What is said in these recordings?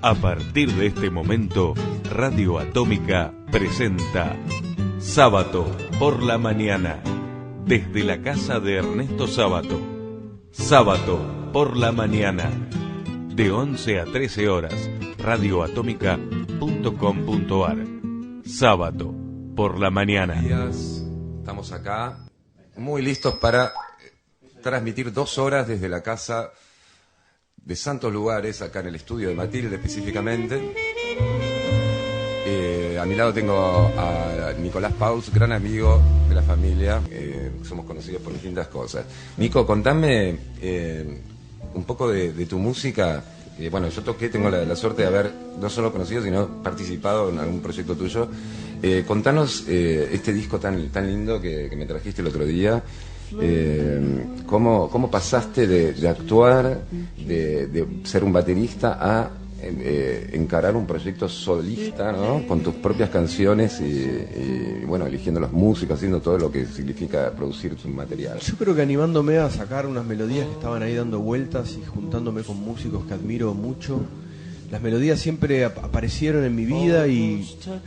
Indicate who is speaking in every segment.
Speaker 1: A partir de este momento, Radio Atómica presenta Sábato por la mañana, desde la casa de Ernesto Sábato. Sábato por la mañana, de 11 a 13 horas, radioatómica.com.ar. Sábato por la mañana.
Speaker 2: Estamos acá, muy listos para transmitir 2 horas desde la casa de Santos Lugares, acá en el estudio de Matilde específicamente. A mi lado tengo a Nicolás Paus, gran amigo de la familia, somos conocidos por distintas cosas. Nico, contame un poco de tu música. Bueno, yo tengo la suerte de haber no solo conocido, sino participado en algún proyecto tuyo. Contanos este disco tan lindo que me trajiste el otro día. ¿Cómo pasaste de actuar, de ser un baterista a encarar un proyecto solista, ¿no? Con tus propias canciones y bueno, eligiendo los músicos, haciendo todo lo que significa producir tu material?
Speaker 3: Yo creo que animándome a sacar unas melodías que estaban ahí dando vueltas y juntándome con músicos que admiro mucho. Las melodías siempre aparecieron en mi vida,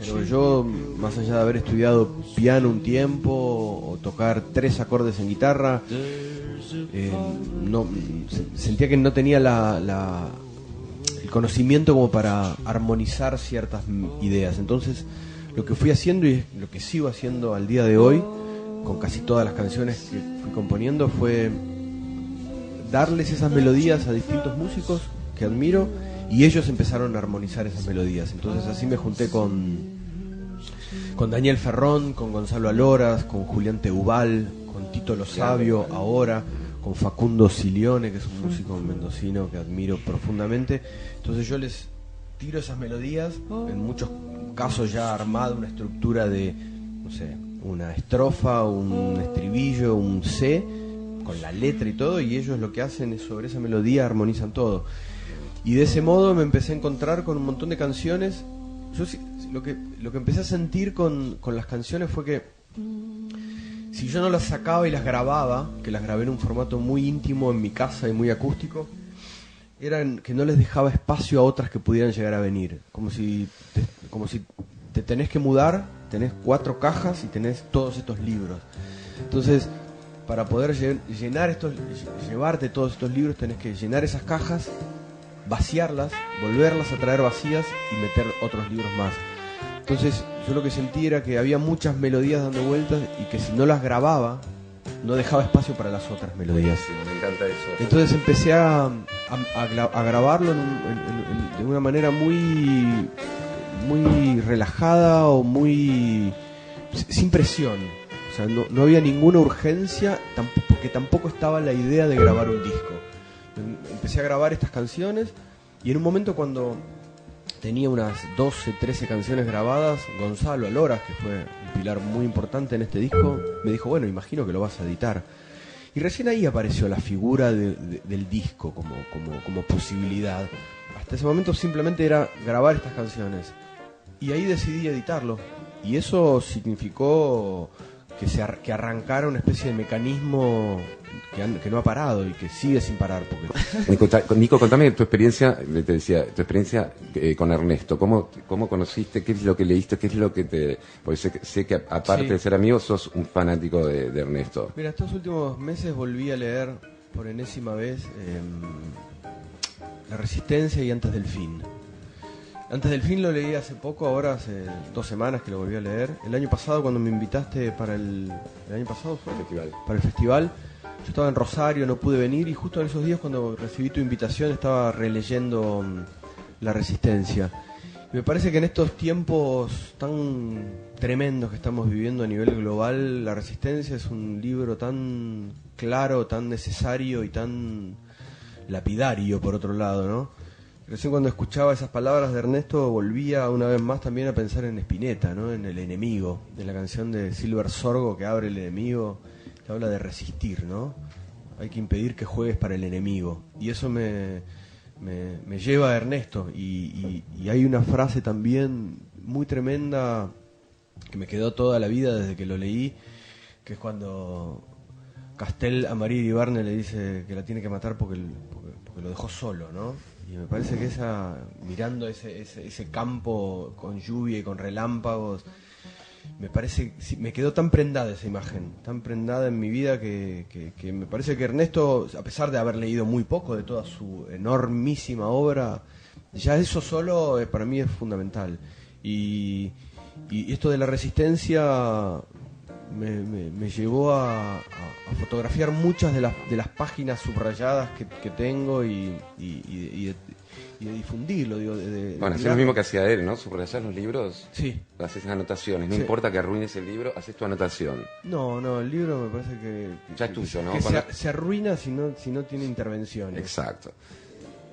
Speaker 3: pero yo, más allá de haber estudiado piano un tiempo o tocar 3 acordes en guitarra, sentía que no tenía el conocimiento como para armonizar ciertas ideas. Entonces, lo que fui haciendo y lo que sigo haciendo al día de hoy, con casi todas las canciones que fui componiendo, fue darles esas melodías a distintos músicos que admiro, y ellos empezaron a armonizar esas melodías. Entonces así me junté con Daniel Ferrón, con Gonzalo Aloras, con Julián Teubal, con Tito Lo Sabio ahora, con Facundo Silione, que es un músico mendocino que admiro profundamente. Entonces yo les tiro esas melodías, en muchos casos ya armada una estructura de, no sé, una estrofa, un estribillo, un C, con la letra y todo, y ellos lo que hacen es sobre esa melodía armonizan todo. Y de ese modo me empecé a encontrar con un montón de canciones. Yo lo que empecé a sentir con las canciones fue que si yo no las sacaba y las grababa, que las grabé en un formato muy íntimo en mi casa y muy acústico, eran que no les dejaba espacio a otras que pudieran llegar a venir. Como si te tenés que mudar, tenés 4 cajas y tenés todos estos libros. Entonces, para poder llevarte todos estos libros, tenés que llenar esas cajas, vaciarlas, volverlas a traer vacías y meter otros libros más. Entonces yo lo que sentí era que había muchas melodías dando vueltas y que si no las grababa no dejaba espacio para las otras melodías.
Speaker 2: Sí, me encanta eso.
Speaker 3: Entonces empecé a grabarlo de una manera muy relajada o muy sin presión. O sea, no había ninguna urgencia, porque tampoco estaba la idea de grabar un disco. Empecé a grabar estas canciones y en un momento, cuando tenía unas 12, 13 canciones grabadas, Gonzalo Aloras, que fue un pilar muy importante en este disco, me dijo, bueno, imagino que lo vas a editar. Y recién ahí apareció la figura del disco como posibilidad. Hasta ese momento simplemente era grabar estas canciones y ahí decidí editarlo, y eso significó que arrancara una especie de mecanismo que no ha parado y que sigue sin parar.
Speaker 2: Nico, contame tu experiencia, te decía, con Ernesto. ¿Cómo conociste? ¿Qué es lo que leíste? ¿Qué es lo que te...? Porque sé que aparte de ser amigo, sos un fanático de Ernesto.
Speaker 3: Mira, estos últimos meses volví a leer por enésima vez La Resistencia y Antes del Fin. Antes del Fin lo leí hace poco, ahora hace 2 semanas que lo volví a leer. El año pasado, cuando me invitaste para el año pasado fue para el festival, yo estaba en Rosario, no pude venir, y justo en esos días, cuando recibí tu invitación, estaba releyendo La Resistencia. Y me parece que en estos tiempos tan tremendos que estamos viviendo a nivel global, La Resistencia es un libro tan claro, tan necesario y tan lapidario, por otro lado, ¿no? Recién cuando escuchaba esas palabras de Ernesto, volvía una vez más también a pensar en Spinetta, ¿no? En El Enemigo, en la canción de Silver Sorgo que abre El Enemigo, que habla de resistir, ¿no? Hay que impedir que juegues para el enemigo. Y eso me lleva a Ernesto. Y hay una frase también muy tremenda que me quedó toda la vida desde que lo leí, que es cuando Castel a María Iribarne le dice que la tiene que matar porque lo dejó solo, ¿no? Y me parece que mirando ese campo con lluvia y con relámpagos, me parece, sí, me quedó tan prendada esa imagen, tan prendada en mi vida que me parece que Ernesto, a pesar de haber leído muy poco de toda su enormísima obra, ya eso solo para mí es fundamental. Y esto de la resistencia me llevó a fotografiar muchas de las páginas subrayadas que tengo y de difundirlo. Digo,
Speaker 2: bueno, es lo mismo que hacía él, ¿no? Subrayar los libros,
Speaker 3: sí.
Speaker 2: haces anotaciones. No
Speaker 3: Sí.
Speaker 2: importa que arruines el libro, haces tu anotación.
Speaker 3: No, el libro me parece que
Speaker 2: Ya es tuyo, ¿no?
Speaker 3: que
Speaker 2: Cuando-
Speaker 3: se arruina si no tiene intervenciones.
Speaker 2: Exacto.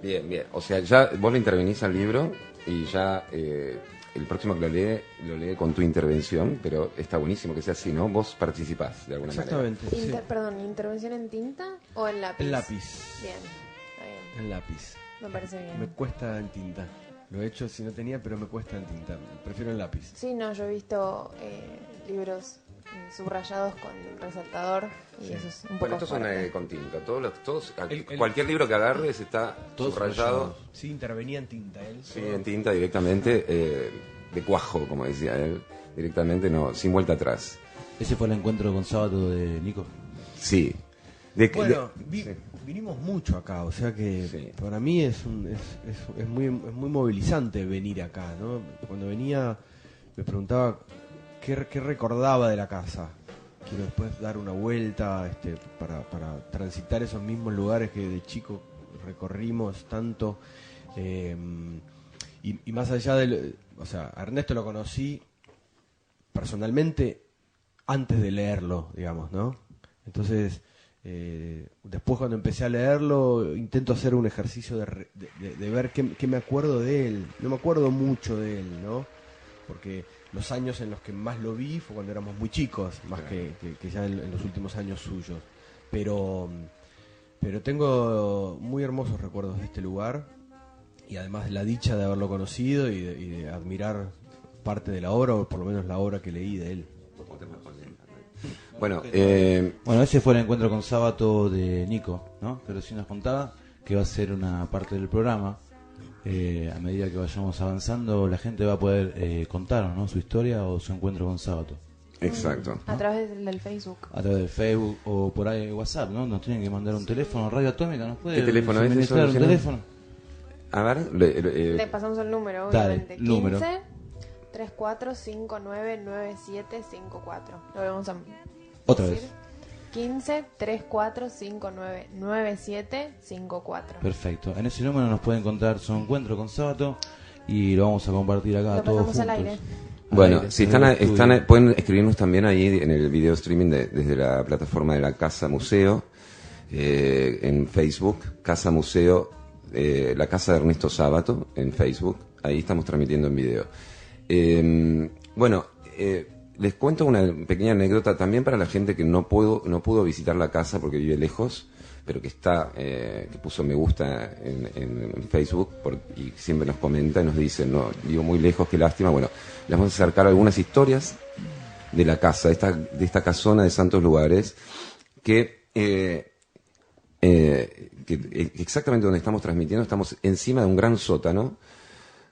Speaker 2: Bien, bien. O sea, ya vos le intervenís al libro y ya el próximo que lo lee con tu intervención, pero está buenísimo que sea así, ¿no? Vos participás de alguna
Speaker 3: Exactamente. sí.
Speaker 4: Perdón, ¿intervención en tinta o en lápiz?
Speaker 3: En lápiz.
Speaker 4: Bien, está bien.
Speaker 3: En lápiz.
Speaker 4: Me parece bien.
Speaker 3: Me cuesta en tinta. Lo he hecho si no tenía, pero me cuesta en tinta. Prefiero en lápiz.
Speaker 4: Sí, no, yo he visto libros subrayados con resaltador y eso es un poco
Speaker 2: Bueno, estos son
Speaker 4: fuerte.
Speaker 2: con tinta. Todos,
Speaker 3: El-
Speaker 2: cualquier libro que agarres está
Speaker 3: Todos
Speaker 2: subrayado.
Speaker 3: Sí, intervenía en tinta él.
Speaker 2: Sí, en tinta directamente, de cuajo, como decía él. Directamente, no, sin vuelta atrás.
Speaker 5: Ese fue el encuentro con Sábato de Nico.
Speaker 2: Sí.
Speaker 3: Bueno,
Speaker 2: sí.
Speaker 3: vinimos mucho acá, o sea que
Speaker 2: Sí.
Speaker 3: para mí es muy movilizante venir acá, ¿no? Cuando venía me preguntaba qué recordaba de la casa. Quiero después dar una vuelta para transitar esos mismos lugares que de chico recorrimos tanto. Y más allá o sea, a Ernesto lo conocí personalmente antes de leerlo, digamos, ¿no? Entonces, después cuando empecé a leerlo, intento hacer un ejercicio de ver qué me acuerdo de él. No me acuerdo mucho de él, ¿no? Porque los años en los que más lo vi fue cuando éramos muy chicos, más que ya en los últimos años suyos. Pero tengo muy hermosos recuerdos de este lugar y además la dicha de haberlo conocido y de admirar parte de la obra, o por lo menos la obra que leí de él.
Speaker 2: Bueno,
Speaker 5: Bueno, ese fue el encuentro con Sábato de Nico, ¿no? Que recién nos contaba que va a ser una parte del programa. A medida que vayamos avanzando, la gente va a poder contarnos, ¿no? Su historia o su encuentro con Sábato.
Speaker 2: exacto.
Speaker 4: A través del Facebook.
Speaker 5: A través de Facebook o por ahí WhatsApp, ¿no? Nos tienen que mandar un teléfono. Radio Atómica, ¿nos puede
Speaker 2: ¿Qué teléfono es eso,
Speaker 5: suministrar un
Speaker 2: Luciano?
Speaker 5: teléfono?
Speaker 2: A ver,
Speaker 4: Le pasamos el número,
Speaker 5: Dale,
Speaker 4: obviamente.
Speaker 5: número.
Speaker 4: 15 34 59 97 54. Lo vamos a
Speaker 5: Otra
Speaker 4: decir.
Speaker 5: vez.
Speaker 4: 15 34 59 97 54.
Speaker 5: Perfecto. En ese número nos pueden contar su encuentro con Sábato y lo vamos a compartir acá
Speaker 4: Lo
Speaker 5: todos
Speaker 4: pasamos
Speaker 5: juntos.
Speaker 4: al aire.
Speaker 2: bueno,
Speaker 5: Al aire,
Speaker 2: si
Speaker 5: desde el estudio.
Speaker 2: pueden escribirnos también ahí en el video streaming desde la plataforma de la Casa Museo, en Facebook, Casa Museo, la Casa de Ernesto Sábato, en Facebook. Ahí estamos transmitiendo en video. Bueno, les cuento una pequeña anécdota también para la gente que no pudo visitar la casa porque vive lejos, pero que puso me gusta en Facebook y siempre nos comenta y nos dice, no, vivo muy lejos, qué lástima. Bueno, les vamos a acercar algunas historias de la casa, de esta casona de Santos Lugares, que exactamente donde estamos transmitiendo, estamos encima de un gran sótano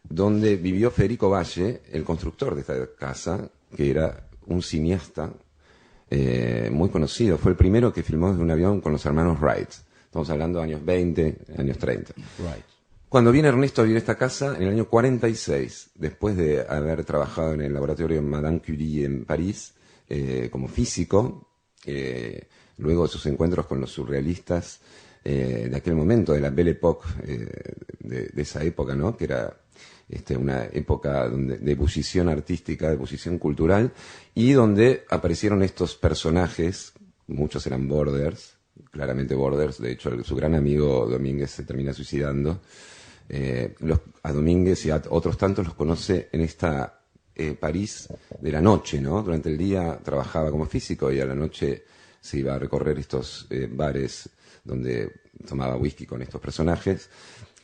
Speaker 2: donde vivió Federico Valle, el constructor de esta casa, que era un cineasta muy conocido. Fue el primero que filmó desde un avión con los hermanos Wright. Estamos hablando de años 20, años 30.
Speaker 5: Right.
Speaker 2: Cuando viene Ernesto a vivir a esta casa, en el año 46, después de haber trabajado en el laboratorio de Madame Curie en París, como físico, luego de sus encuentros con los surrealistas de aquel momento, de la Belle Époque, de esa época, ¿no? Que era una época de ebullición artística, de ebullición cultural, y donde aparecieron estos personajes, muchos eran borders, claramente borders, de hecho su gran amigo Domínguez se termina suicidando. A Domínguez y a otros tantos los conoce en esta París de la noche, ¿no? Durante el día trabajaba como físico y a la noche se iba a recorrer estos bares donde tomaba whisky con estos personajes,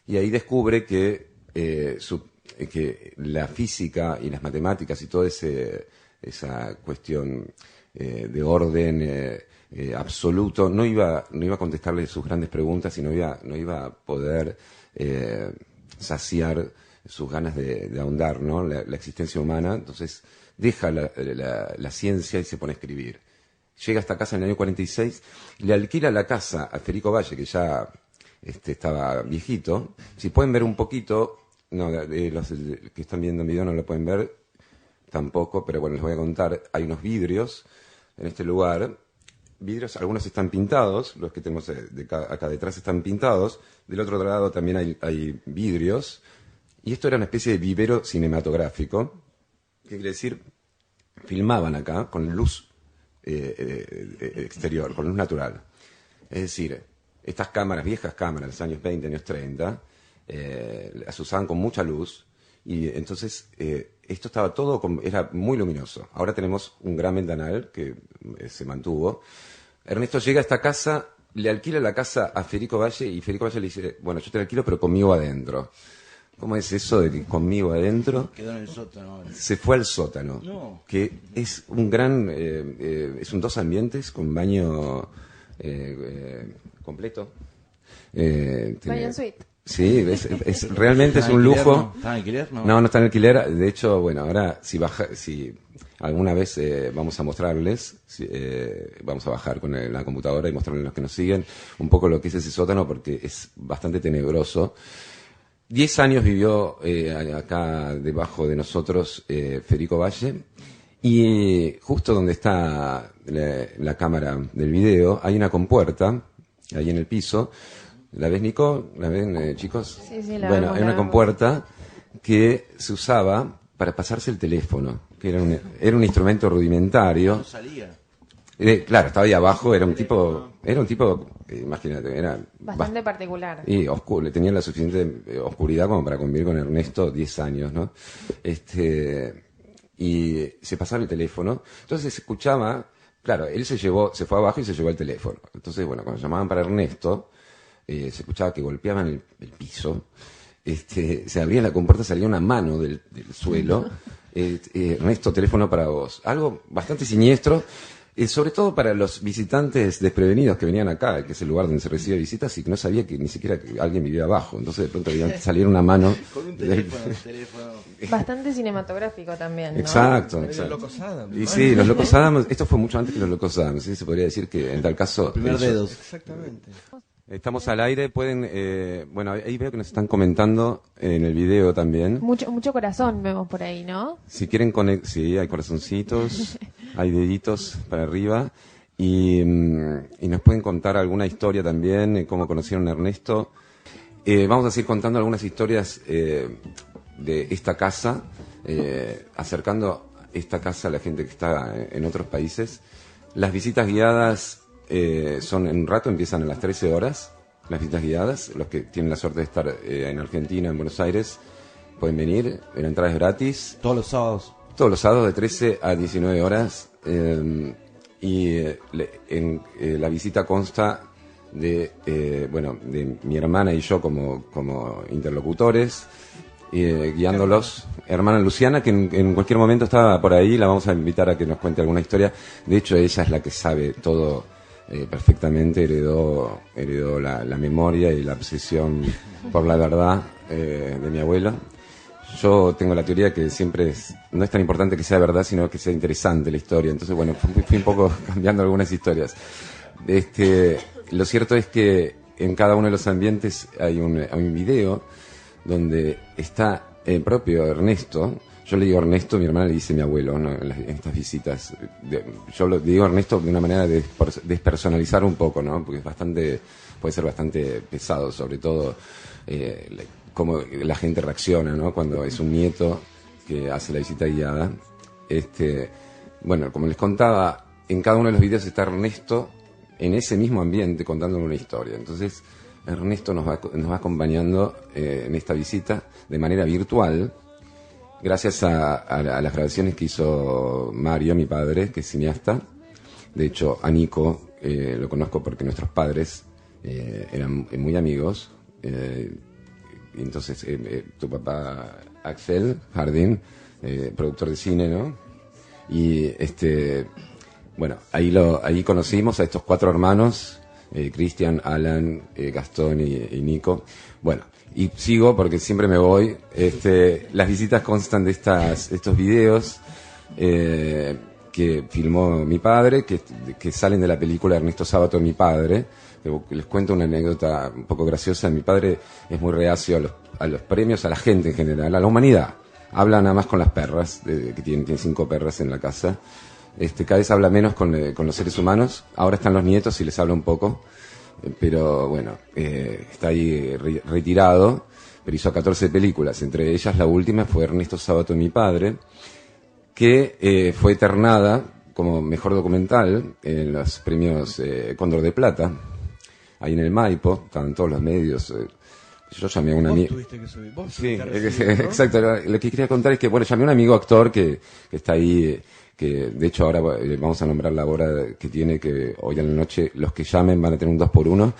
Speaker 2: y ahí descubre que la física y las matemáticas y toda esa cuestión de orden absoluto, no iba a contestarle sus grandes preguntas y no iba a poder saciar sus ganas de ahondar, ¿no? La existencia humana. Entonces deja la ciencia y se pone a escribir. Llega a esta casa en el año 46, le alquila la casa a Federico Valle, que ya estaba viejito. Si pueden ver un poquito, no, los que están viendo en video no lo pueden ver tampoco, pero bueno, les voy a contar. Hay unos vidrios en este lugar. Vidrios, algunos están pintados, los que tenemos acá detrás están pintados. Del otro lado también hay vidrios. Y esto era una especie de vivero cinematográfico. ¿Qué quiere decir? Filmaban acá con luz exterior, con luz natural. Es decir, estas cámaras, viejas cámaras, de los años 20, años 30, las usaban con mucha luz. Y entonces esto estaba todo, era muy luminoso. Ahora tenemos un gran ventanal que se mantuvo. Ernesto llega a esta casa, le alquila la casa a Federico Valle y Federico Valle le dice, bueno, yo te la alquilo pero conmigo adentro. ¿Cómo es eso de que conmigo adentro?
Speaker 5: Quedó en el sótano.
Speaker 2: Se fue al sótano,
Speaker 5: No.
Speaker 2: que es un gran, es un 2 ambientes con baño completo.
Speaker 4: Baño en suite.
Speaker 2: Sí, realmente es un lujo.
Speaker 5: ¿Está en alquiler?
Speaker 2: No está en alquiler. De hecho, bueno, ahora si alguna vez vamos a mostrarles, vamos a bajar con la computadora y mostrarles a los que nos siguen un poco lo que es ese sótano, porque es bastante tenebroso. 10 años vivió acá debajo de nosotros Federico Valle, y justo donde está la cámara del video hay una compuerta, ahí en el piso. ¿La ves, Nico? ¿La ven, chicos?
Speaker 4: Sí, la
Speaker 2: Bueno,
Speaker 4: vemos,
Speaker 2: hay una
Speaker 4: la vemos.
Speaker 2: compuerta que se usaba para pasarse el teléfono, que era un instrumento rudimentario.
Speaker 5: No salía.
Speaker 2: Claro, estaba ahí abajo, era un tipo, imagínate, era
Speaker 4: Bastante particular.
Speaker 2: y oscuro, tenía la suficiente oscuridad como para convivir con Ernesto 10 años, ¿no? Y se pasaba el teléfono, entonces se escuchaba, claro, él se fue abajo y se llevó el teléfono. Entonces, bueno, cuando llamaban para Ernesto, se escuchaba que golpeaban el piso, se abría la compuerta, salía una mano del suelo, Ernesto, teléfono para vos. Algo bastante siniestro. Sobre todo para los visitantes desprevenidos que venían acá, que es el lugar donde se recibe visitas, y que no sabía que ni siquiera que alguien vivía abajo. Entonces de pronto veían salir una mano.
Speaker 5: Con un teléfono.
Speaker 4: Bastante cinematográfico también, ¿no?
Speaker 2: Exacto.
Speaker 3: Los Locos Adams.
Speaker 2: Y sí, los Locos Adams, esto fue mucho antes que los Locos Adams, ¿sí? Se podría decir que en tal caso...
Speaker 5: Primer dedos.
Speaker 3: Exactamente.
Speaker 2: Estamos al aire, pueden... bueno, ahí veo que nos están comentando en el video también.
Speaker 4: Mucho corazón vemos por ahí, ¿no?
Speaker 2: Si quieren sí, hay corazoncitos, hay deditos para arriba, y nos pueden contar alguna historia también, cómo conocieron a Ernesto. Vamos a seguir contando algunas historias de esta casa, acercando esta casa a la gente que está en otros países. Las visitas guiadas son en un rato, empiezan a las 13 horas, las visitas guiadas. Los que tienen la suerte de estar en Argentina, en Buenos Aires, pueden venir, la entrada es gratis.
Speaker 5: Todos los sábados.
Speaker 2: Todos los sábados de 13 a 19 horas. La visita consta de mi hermana y yo como interlocutores, guiándolos. Hermana Luciana, que en cualquier momento estaba por ahí, la vamos a invitar a que nos cuente alguna historia. De hecho, ella es la que sabe todo perfectamente, heredó la memoria y la obsesión por la verdad de mi abuelo. Yo tengo la teoría que siempre no es tan importante que sea verdad, sino que sea interesante la historia. Entonces, bueno, fui un poco cambiando algunas historias. Lo cierto es que en cada uno de los ambientes hay un video donde está el propio Ernesto. Yo le digo Ernesto, mi hermana le dice mi abuelo, ¿no? En estas visitas. Yo lo digo Ernesto de una manera de despersonalizar un poco, ¿no? Porque puede ser bastante pesado, sobre todo cómo la gente reacciona, ¿no? Cuando es un nieto que hace la visita guiada. Bueno, como les contaba, en cada uno de los videos está Ernesto en ese mismo ambiente contándole una historia. Entonces, Ernesto nos va acompañando en esta visita de manera virtual, gracias a las grabaciones que hizo Mario, mi padre, que es cineasta. De hecho, a Nico lo conozco porque nuestros padres eran muy amigos. Entonces, tu papá Axel Jardín, productor de cine, ¿no? Y Bueno, ahí conocimos a estos 4 hermanos, Cristian, Alan, Gastón y Nico. Bueno, y sigo porque siempre me voy. Las visitas constan de estos videos que filmó mi padre, que salen de la película Ernesto Sábato, mi padre. Les cuento una anécdota un poco graciosa. Mi padre es muy reacio a los premios, a la gente en general, a la humanidad. Habla nada más con las perras, que tiene 5 perras en la casa. Cada vez habla menos con los seres humanos. Ahora están los nietos y les habla un poco. Pero bueno, está ahí retirado. Pero hizo 14 películas. Entre ellas la última fue Ernesto Sábato, mi padre, que fue eternada como mejor documental en los premios Cóndor de Plata. Ahí en el Maipo, estaban todos los medios. Yo llamé a un amigo.
Speaker 3: Tuviste que subir. Vos
Speaker 2: Sí,
Speaker 3: recibir, ¿no?
Speaker 2: exacto. Lo que quería contar es que, bueno, llamé a un amigo actor que está ahí, que de hecho ahora vamos a nombrar la hora que tiene, que hoy en la noche los que llamen van a tener un 2x1.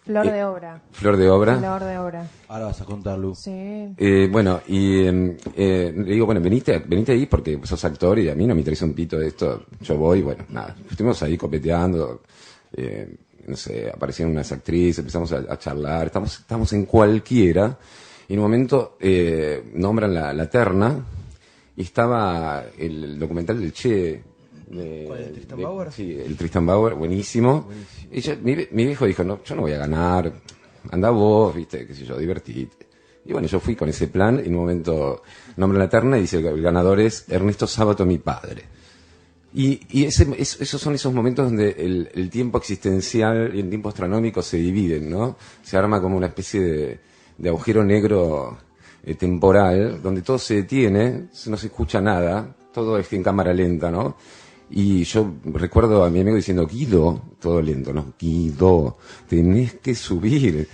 Speaker 4: Flor de obra.
Speaker 2: Flor de obra.
Speaker 4: Flor de obra.
Speaker 5: Ahora vas a contar, Lu.
Speaker 4: Sí.
Speaker 2: Bueno, y le digo, bueno, venite ahí porque sos actor y a mí no me interesa un pito de esto. Yo voy, bueno, nada. Estuvimos ahí copeteando, no sé, aparecieron unas actrices, empezamos a charlar, estamos en cualquiera, y en un momento nombran la terna, y estaba el documental del Che.
Speaker 3: ¿Cuál, el Tristan Bauer?
Speaker 2: Sí, el Tristan Bauer, buenísimo. Y mi viejo dijo, no, yo no voy a ganar, anda vos, viste, qué sé yo, divertite. Y bueno, yo fui con ese plan, y en un momento nombran la terna y dice, el ganador es Ernesto Sábato, mi padre. Y esos son esos momentos donde el tiempo existencial y el tiempo astronómico se dividen, ¿no? Se arma como una especie de agujero negro temporal, donde todo se detiene, no se escucha nada, todo es en cámara lenta, ¿no? Y yo recuerdo a mi amigo diciendo, Guido, todo lento, ¿no? Guido, tenés que subir,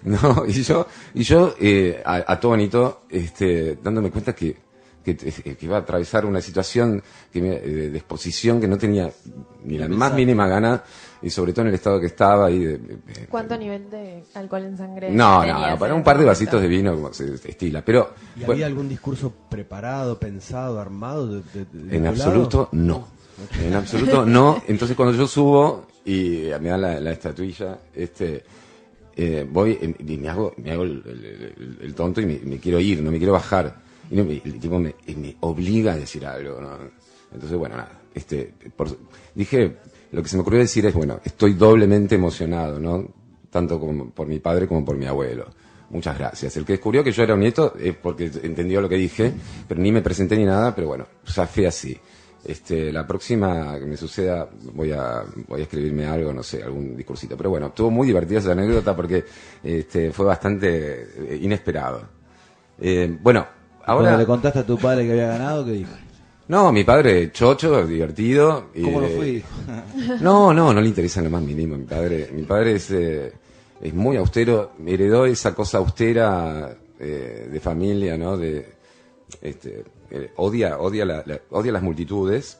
Speaker 2: ¿no? Y yo atónito, dándome cuenta que iba a atravesar una situación de exposición que no tenía ni la más mínima gana, y sobre todo en el estado que estaba ahí.
Speaker 4: ¿Cuánto nivel de alcohol en sangre
Speaker 2: No,
Speaker 4: tenías
Speaker 2: para
Speaker 4: en
Speaker 2: un par de
Speaker 4: ese
Speaker 2: vasitos de
Speaker 4: momento?
Speaker 2: vino como se estila, pero
Speaker 3: ¿Y
Speaker 2: bueno,
Speaker 3: había algún discurso preparado, pensado, armado? De
Speaker 2: en
Speaker 3: tu
Speaker 2: absoluto
Speaker 3: lado?
Speaker 2: no. En absoluto no. Entonces cuando yo subo y me dan la estatuilla, voy y me hago el tonto y me quiero ir, no me quiero bajar. Y el tipo me obliga a decir algo, ¿no? Entonces, bueno, nada. Dije, lo que se me ocurrió decir es, bueno, estoy doblemente emocionado, ¿no? Tanto como por mi padre como por mi abuelo. Muchas gracias. El que descubrió que yo era un nieto es porque entendió lo que dije, pero ni me presenté ni nada, pero bueno, ya fue así. La próxima que me suceda voy a escribirme algo, no sé, algún discursito. Pero bueno, estuvo muy divertida esa anécdota porque fue bastante inesperado. Bueno,
Speaker 5: Cuando
Speaker 2: ahora...
Speaker 5: le contaste a tu padre que había ganado, ¿qué dijo?
Speaker 2: No, mi padre chocho, divertido.
Speaker 5: ¿Cómo lo fui?
Speaker 2: No le interesa en lo más mínimo. Mi padre es muy austero, heredó esa cosa austera de familia, ¿no? Odia las multitudes.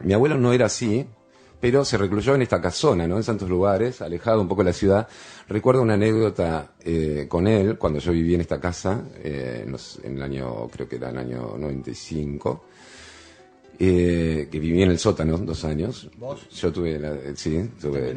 Speaker 2: Mi abuelo no era así, pero se recluyó en esta casona, ¿no? En Santos Lugares, alejado un poco de la ciudad. Recuerdo una anécdota con él, cuando yo vivía en esta casa, en el año, creo que era el año 95, que viví en el sótano 2 años.
Speaker 3: ¿Vos?
Speaker 2: Yo tuve,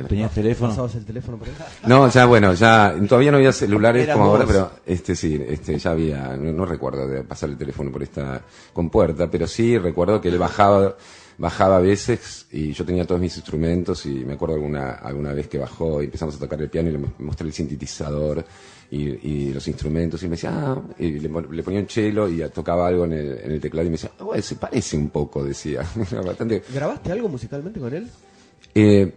Speaker 5: ¿Tenías teléfono?
Speaker 3: ¿Pasabas el teléfono por ahí?
Speaker 2: No, ya todavía no había celulares
Speaker 5: Eras
Speaker 2: como
Speaker 5: vos.
Speaker 2: ahora, pero ya había, no recuerdo de pasar el teléfono por esta compuerta, pero sí recuerdo que él bajaba a veces y yo tenía todos mis instrumentos, y me acuerdo alguna vez que bajó y empezamos a tocar el piano y le mostré el sintetizador y los instrumentos, y me decía, y le ponía un cello y tocaba algo en el teclado y me decía, bueno, se parece un poco, decía. Era bastante...
Speaker 3: ¿Grabaste algo musicalmente con él?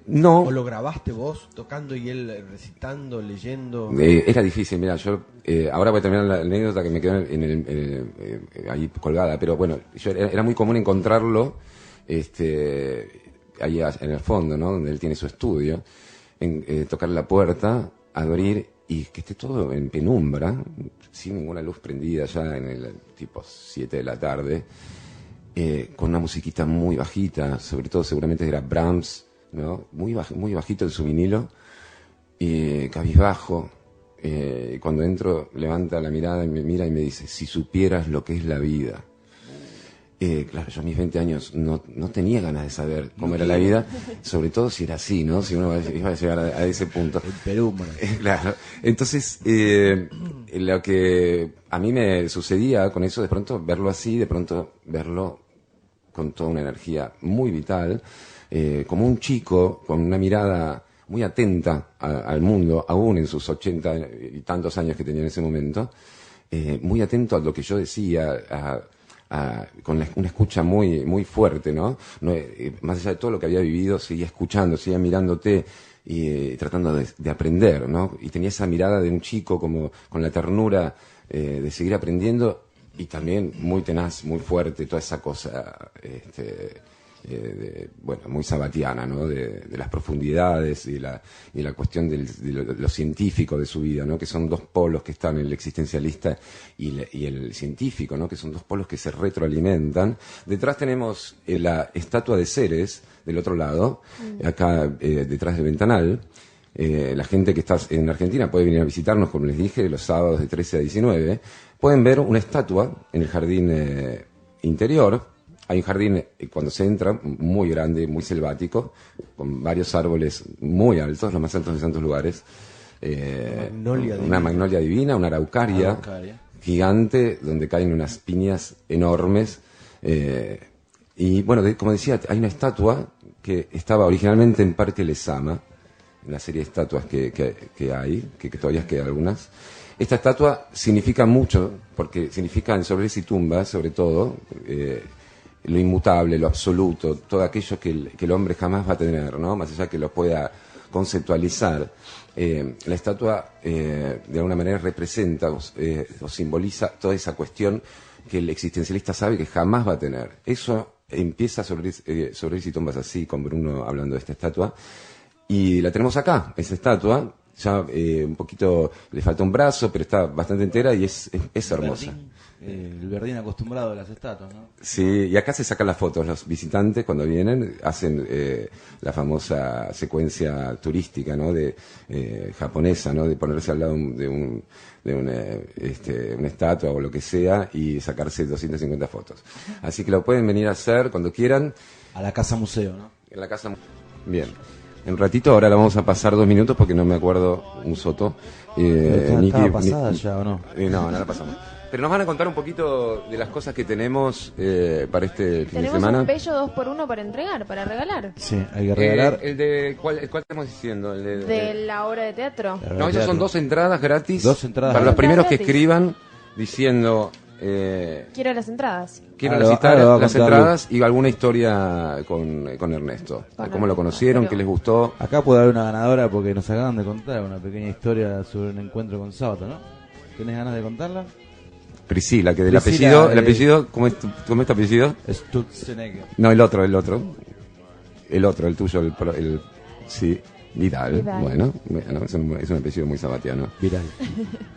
Speaker 2: No.
Speaker 3: ¿O lo grabaste vos tocando y él recitando, leyendo?
Speaker 2: Era difícil, mira, yo ahora voy a terminar la anécdota que me quedó ahí colgada, pero bueno, era muy común encontrarlo ahí en el fondo, ¿no? Donde él tiene su estudio, tocar la puerta, abrir y que esté todo en penumbra, sin ninguna luz prendida, ya en el tipo 7 de la tarde, con una musiquita muy bajita, sobre todo seguramente era Brahms, ¿no? Muy bajito en su vinilo, cabizbajo. Cuando entro levanta la mirada y me mira y me dice, si supieras lo que es la vida. Claro, yo a mis 20 años no tenía ganas de saber cómo era la vida, sobre todo si era así, ¿no? Si uno iba a llegar a ese punto.
Speaker 5: En Perú, bueno.
Speaker 2: Claro. Entonces, lo que a mí me sucedía con eso, de pronto verlo así, de pronto verlo con toda una energía muy vital, como un chico con una mirada muy atenta al mundo, aún en sus 80 y tantos años que tenía en ese momento, muy atento a lo que yo decía, con una escucha muy muy fuerte, ¿no? Más allá de todo lo que había vivido, seguía escuchando, seguía mirándote y tratando de aprender, ¿no? Y tenía esa mirada de un chico como con la ternura de seguir aprendiendo y también muy tenaz, muy fuerte, toda esa cosa, bueno, muy sabatiana, ¿no? De las profundidades y la cuestión de lo científico de su vida, ¿no? Que son dos polos que están, el existencialista y el científico, ¿no? Que son dos polos que se retroalimentan. Detrás tenemos la estatua de Ceres, del otro lado, acá detrás del ventanal. La gente que está en Argentina puede venir a visitarnos, como les dije, los sábados de 13 a 19. Pueden ver una estatua en el jardín interior. Hay un jardín, cuando se entra, muy grande, muy selvático, con varios árboles muy altos, los más altos de tantos lugares. Una magnolia divina, una araucaria gigante, donde caen unas piñas enormes. Y bueno, como decía, hay una estatua que estaba originalmente en Parque Lezama, en la serie de estatuas que hay, que todavía quedan algunas. Esta estatua significa mucho, porque significa en Soleres y Tumbas, sobre todo, lo inmutable, lo absoluto, todo aquello que el hombre jamás va a tener, ¿no? Más allá que lo pueda conceptualizar. La estatua, de alguna manera, representa o simboliza toda esa cuestión que el existencialista sabe que jamás va a tener. Eso empieza sobre y Tumbas así, con Bruno hablando de esta estatua. Y la tenemos acá, esa estatua. Ya un poquito le falta un brazo, pero está bastante entera y es hermosa.
Speaker 5: El verdín acostumbrado a las estatuas, ¿no?
Speaker 2: Sí, y acá se sacan las fotos. Los visitantes cuando vienen hacen la famosa secuencia turística, ¿no? Japonesa, ¿no? De ponerse al lado de una estatua o lo que sea y sacarse 250 fotos. Así que lo pueden venir a hacer cuando quieran.
Speaker 5: A la casa museo, ¿no?
Speaker 2: En la casa. Bien. En un ratito, ahora la vamos a pasar 2 minutos porque no me acuerdo un soto.
Speaker 5: ¿Estaba pasada ya o no?
Speaker 2: No la pasamos. Pero nos van a contar un poquito de las cosas que tenemos para este fin de semana.
Speaker 4: Tenemos un bello 2x1 para entregar, para regalar.
Speaker 5: Sí, hay que regalar.
Speaker 2: ¿Cuál estamos diciendo?
Speaker 4: De la obra de teatro.
Speaker 2: No, esas son 2 entradas gratis.
Speaker 5: 2 entradas
Speaker 2: para los primeros que
Speaker 4: gratis.
Speaker 2: escriban diciendo...
Speaker 4: Quiero las entradas.
Speaker 2: Quiero necesitar las entradas y alguna historia con Ernesto. ¿Cómo lo conocieron?
Speaker 4: Pero...
Speaker 2: ¿Qué les gustó?
Speaker 5: Acá puede haber una ganadora porque nos acaban de contar una pequeña historia sobre un encuentro con Sábato, ¿no? ¿Tienes ganas de contarla?
Speaker 2: Priscila, que del
Speaker 5: Priscila,
Speaker 2: apellido, el apellido, ¿cómo es tu apellido?
Speaker 5: Stutzenegger.
Speaker 2: No, el otro, el tuyo, sí, Vidal.
Speaker 4: Vidal.
Speaker 2: Bueno, es un apellido muy sabatiano.
Speaker 5: Viral,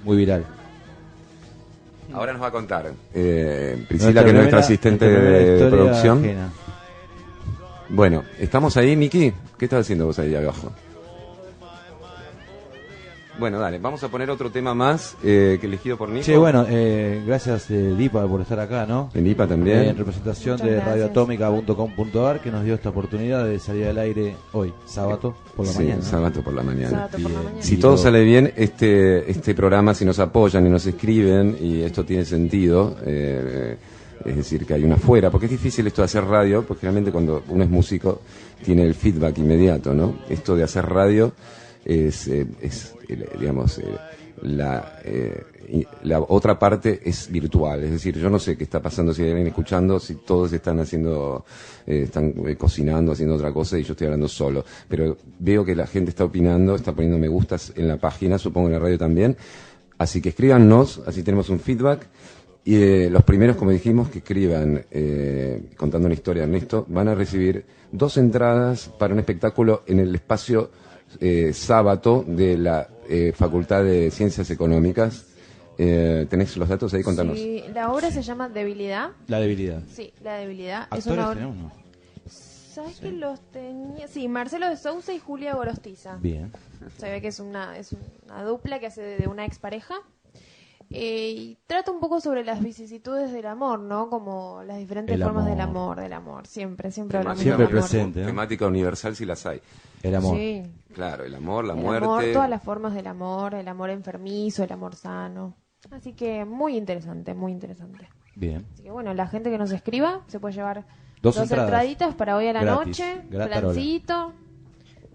Speaker 5: muy viral.
Speaker 2: Ahora nos va a contar Priscila,
Speaker 5: Nuestra
Speaker 2: que es nuestra
Speaker 5: primera-
Speaker 2: asistente
Speaker 5: nuestra primera
Speaker 2: de
Speaker 5: historia
Speaker 2: producción.
Speaker 5: ajena.
Speaker 2: Bueno, ¿estamos ahí, Miki? ¿Qué estás haciendo vos ahí abajo? Bueno, dale, vamos a poner otro tema más que elegido por Nico.
Speaker 5: Che, bueno, gracias Dipa por estar acá, ¿no?
Speaker 2: En IPA también.
Speaker 5: En representación
Speaker 4: Muchas
Speaker 5: de
Speaker 4: gracias.
Speaker 5: radioatómica.com.ar que nos dio esta oportunidad de salir al aire hoy, sábado por la
Speaker 2: Sí,
Speaker 5: mañana. ¿no?
Speaker 2: sábado por la mañana.
Speaker 4: Sábado por la
Speaker 5: Bien.
Speaker 4: mañana.
Speaker 2: Si
Speaker 5: Y
Speaker 2: todo
Speaker 5: lo-
Speaker 2: sale bien, este programa, si nos apoyan y nos escriben, y esto tiene sentido, es decir, que hay una afuera, porque es difícil esto de hacer radio, porque realmente cuando uno es músico tiene el feedback inmediato, ¿no? Esto de hacer radio es digamos, la otra parte es virtual, es decir, yo no sé qué está pasando, si hay alguien escuchando, si todos están haciendo, están cocinando, haciendo otra cosa y yo estoy hablando solo, pero veo que la gente está opinando, está poniendo me gustas en la página, supongo en la radio también, así que escríbanos, así tenemos un feedback. Y los primeros, como dijimos, que escriban contando una historia, Ernesto, van a recibir 2 entradas para un espectáculo en el espacio sábado de la Facultad de Ciencias Económicas. ¿Tenés los datos ahí? Contanos.
Speaker 4: Sí, la obra se llama Debilidad.
Speaker 5: La debilidad.
Speaker 4: Sí, La Debilidad. Es
Speaker 5: ¿Actores
Speaker 4: una obra...
Speaker 5: tenemos? No.
Speaker 4: ¿Sabes que los tenía? Sí, Marcelo de Sousa y Julia Gorostiza.
Speaker 5: Bien.
Speaker 4: Se ve que es una dupla que hace de una expareja. Y trata un poco sobre las vicisitudes del amor, ¿no? Como las diferentes
Speaker 5: El
Speaker 4: formas
Speaker 5: amor.
Speaker 4: del amor. Siempre hablamos
Speaker 5: Siempre
Speaker 4: del amor.
Speaker 5: presente, ¿no?
Speaker 2: Temática universal si las hay.
Speaker 5: El amor.
Speaker 4: Sí,
Speaker 2: Claro, el amor, la
Speaker 4: el
Speaker 2: muerte.
Speaker 4: amor, todas las formas del amor, el amor enfermizo, el amor sano. Así que muy interesante, muy interesante.
Speaker 5: Bien.
Speaker 4: Así que bueno, la gente que nos escriba se puede llevar
Speaker 5: Dos
Speaker 4: dos
Speaker 5: entradas.
Speaker 4: entraditas para hoy a la
Speaker 5: Gratis.
Speaker 4: noche,
Speaker 5: Gratarola.
Speaker 4: plancito,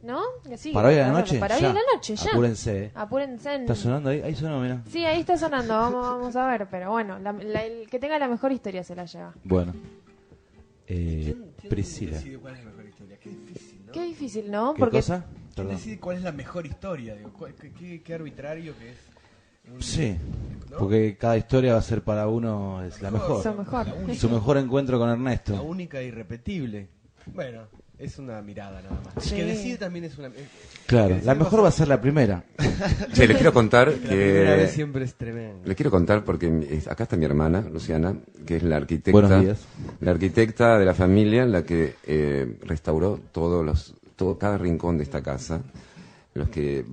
Speaker 4: ¿no? Sí,
Speaker 5: ¿Para hoy a la
Speaker 4: gratarola.
Speaker 5: noche?
Speaker 4: Para hoy
Speaker 5: Ya.
Speaker 4: a la noche, ya.
Speaker 5: Apúrense.
Speaker 4: Apúrense.
Speaker 5: ¿Está sonando ahí? Ahí sonó, mira.
Speaker 4: Sí, ahí está sonando, vamos a ver, pero bueno, el que tenga la mejor historia se la lleva.
Speaker 5: Bueno. Priscila.
Speaker 3: decide cuál es la mejor historia? Qué difícil, ¿no?
Speaker 4: Qué difícil, ¿no?
Speaker 5: ¿Qué
Speaker 4: Porque
Speaker 5: cosa?
Speaker 3: ¿Quién
Speaker 5: Perdón.
Speaker 3: decide cuál es la mejor historia? Digo, qué arbitrario que es.
Speaker 5: Sí,
Speaker 3: ¿no?
Speaker 5: porque cada historia va a ser para uno es la mejor.
Speaker 4: Eso mejor.
Speaker 5: Su mejor encuentro con
Speaker 3: La
Speaker 5: Ernesto.
Speaker 3: única e irrepetible. Bueno, es una mirada nada más.
Speaker 4: Sí.
Speaker 3: El que decide también es una.
Speaker 5: Claro, la mejor va a ser la primera.
Speaker 2: Che, les quiero contar
Speaker 3: La primera vez
Speaker 2: que...
Speaker 3: siempre es tremendo.
Speaker 2: Les quiero contar porque acá está mi hermana, Luciana, que es la arquitecta.
Speaker 5: Buenos días.
Speaker 2: La arquitecta de la familia, la que restauró cada rincón de esta casa.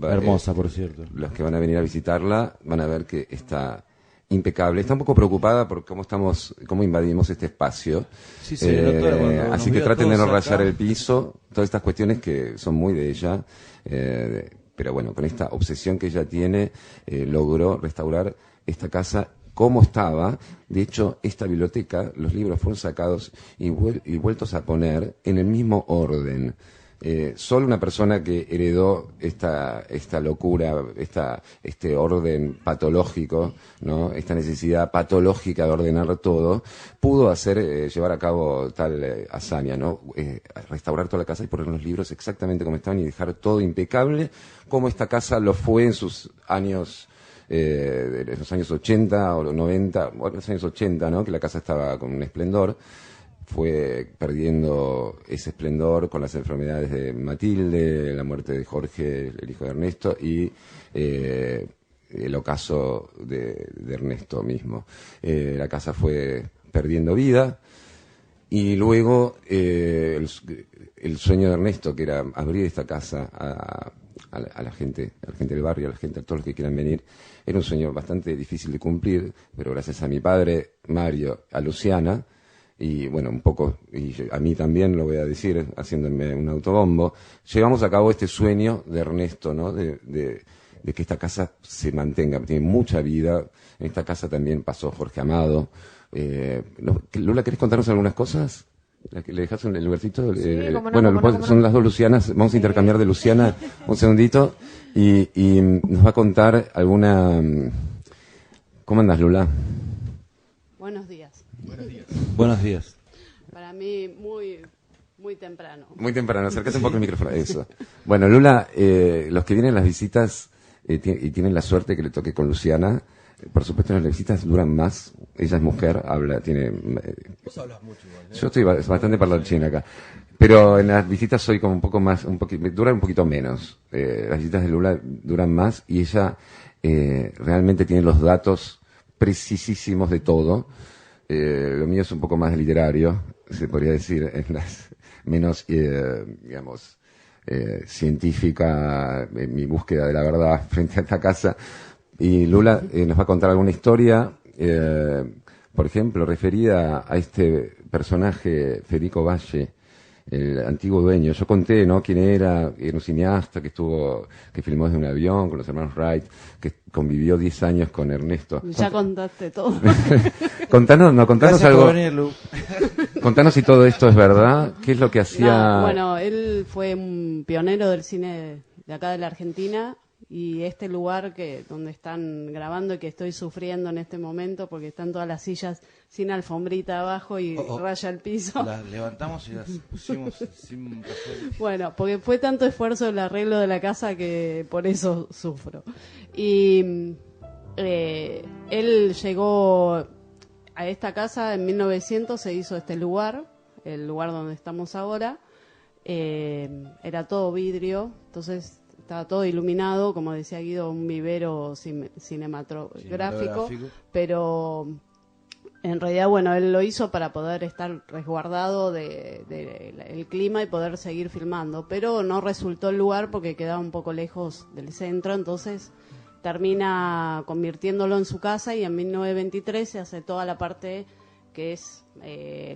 Speaker 5: Hermosa, por cierto.
Speaker 2: Los que van a venir a visitarla van a ver que está impecable. Está un poco preocupada por cómo invadimos este espacio.
Speaker 5: Sí, se le notó cuando nos
Speaker 2: así que
Speaker 5: vio
Speaker 2: traten de no
Speaker 5: todos
Speaker 2: rayar
Speaker 5: acá.
Speaker 2: el piso, todas estas cuestiones que son muy de ella. Pero bueno, con esta obsesión que ella tiene, logró restaurar esta casa como estaba. De hecho, esta biblioteca, los libros fueron sacados y vueltos a poner en el mismo orden. Solo una persona que heredó esta locura, este orden patológico, ¿no? Esta necesidad patológica de ordenar todo, pudo llevar a cabo tal hazaña, ¿no? Restaurar toda la casa y poner los libros exactamente como estaban y dejar todo impecable, como esta casa lo fue en sus años, de los años 80 o 90, bueno, los años 80, ¿no? Que la casa estaba con un esplendor. Fue perdiendo ese esplendor con las enfermedades de Matilde, la muerte de Jorge, el hijo de Ernesto, y el ocaso de Ernesto mismo. La casa fue perdiendo vida, y luego el sueño de Ernesto, que era abrir esta casa a la gente del barrio, a todos los que quieran venir, era un sueño bastante difícil de cumplir, pero gracias a mi padre, Mario, a Luciana, y bueno, un poco, a mí también lo voy a decir, haciéndome un autobombo, llevamos a cabo este sueño de Ernesto, ¿no? De que esta casa se mantenga, tiene mucha vida. En esta casa también pasó Jorge Amado. Lula, ¿querés contarnos algunas cosas? ¿Le dejas el lugarcito?
Speaker 4: Sí, cómo no,
Speaker 2: Bueno,
Speaker 4: cómo no, cómo
Speaker 2: son
Speaker 4: no.
Speaker 2: las dos Lucianas, vamos a intercambiar de Luciana un segundito, y nos va a contar alguna... ¿Cómo andas, Lula?
Speaker 6: Buenos días.
Speaker 5: Buenos días.
Speaker 6: Para mí muy muy temprano.
Speaker 2: Muy temprano, acércate un poco el micrófono. Eso. Bueno, Lula, los que vienen a las visitas y tienen la suerte que le toque con Luciana, por supuesto las visitas duran más. Ella es mujer, tiene...
Speaker 3: Vos hablas mucho igual, ¿eh?
Speaker 2: Yo estoy bastante parlanchín acá. Pero en las visitas soy como un poco más, duran un poquito menos. Las visitas de Lula duran más, y ella realmente tiene los datos precisísimos de todo. Lo mío es un poco más literario, se podría decir, menos, digamos, científica, en mi búsqueda de la verdad frente a esta casa. Y Lula nos va a contar alguna historia, por ejemplo, referida a este personaje, Federico Valle, el antiguo dueño. Yo conté, ¿no?, quién era un cineasta que filmó desde un avión con los hermanos Wright, que convivió 10 años con Ernesto.
Speaker 6: Ya contaste todo.
Speaker 2: Contanos
Speaker 5: Gracias
Speaker 2: algo.
Speaker 5: por venir, Lu.
Speaker 2: Contanos si todo esto es verdad. ¿Qué es lo que hacía?
Speaker 6: No, bueno, él fue un pionero del cine de acá de la Argentina, y este lugar donde están grabando y que estoy sufriendo en este momento porque están todas las sillas sin alfombrita abajo y raya el piso.
Speaker 5: Las levantamos y las pusimos sin pasar.
Speaker 6: Bueno, porque fue tanto esfuerzo el arreglo de la casa que por eso sufro. Y él llegó a esta casa en 1900, se hizo este lugar, el lugar donde estamos ahora. Era todo vidrio, entonces estaba todo iluminado, como decía Guido, un vivero cinematográfico, pero en realidad, bueno, él lo hizo para poder estar resguardado el clima y poder seguir filmando, pero no resultó el lugar porque quedaba un poco lejos del centro, entonces termina convirtiéndolo en su casa y en 1923 se hace toda la parte que es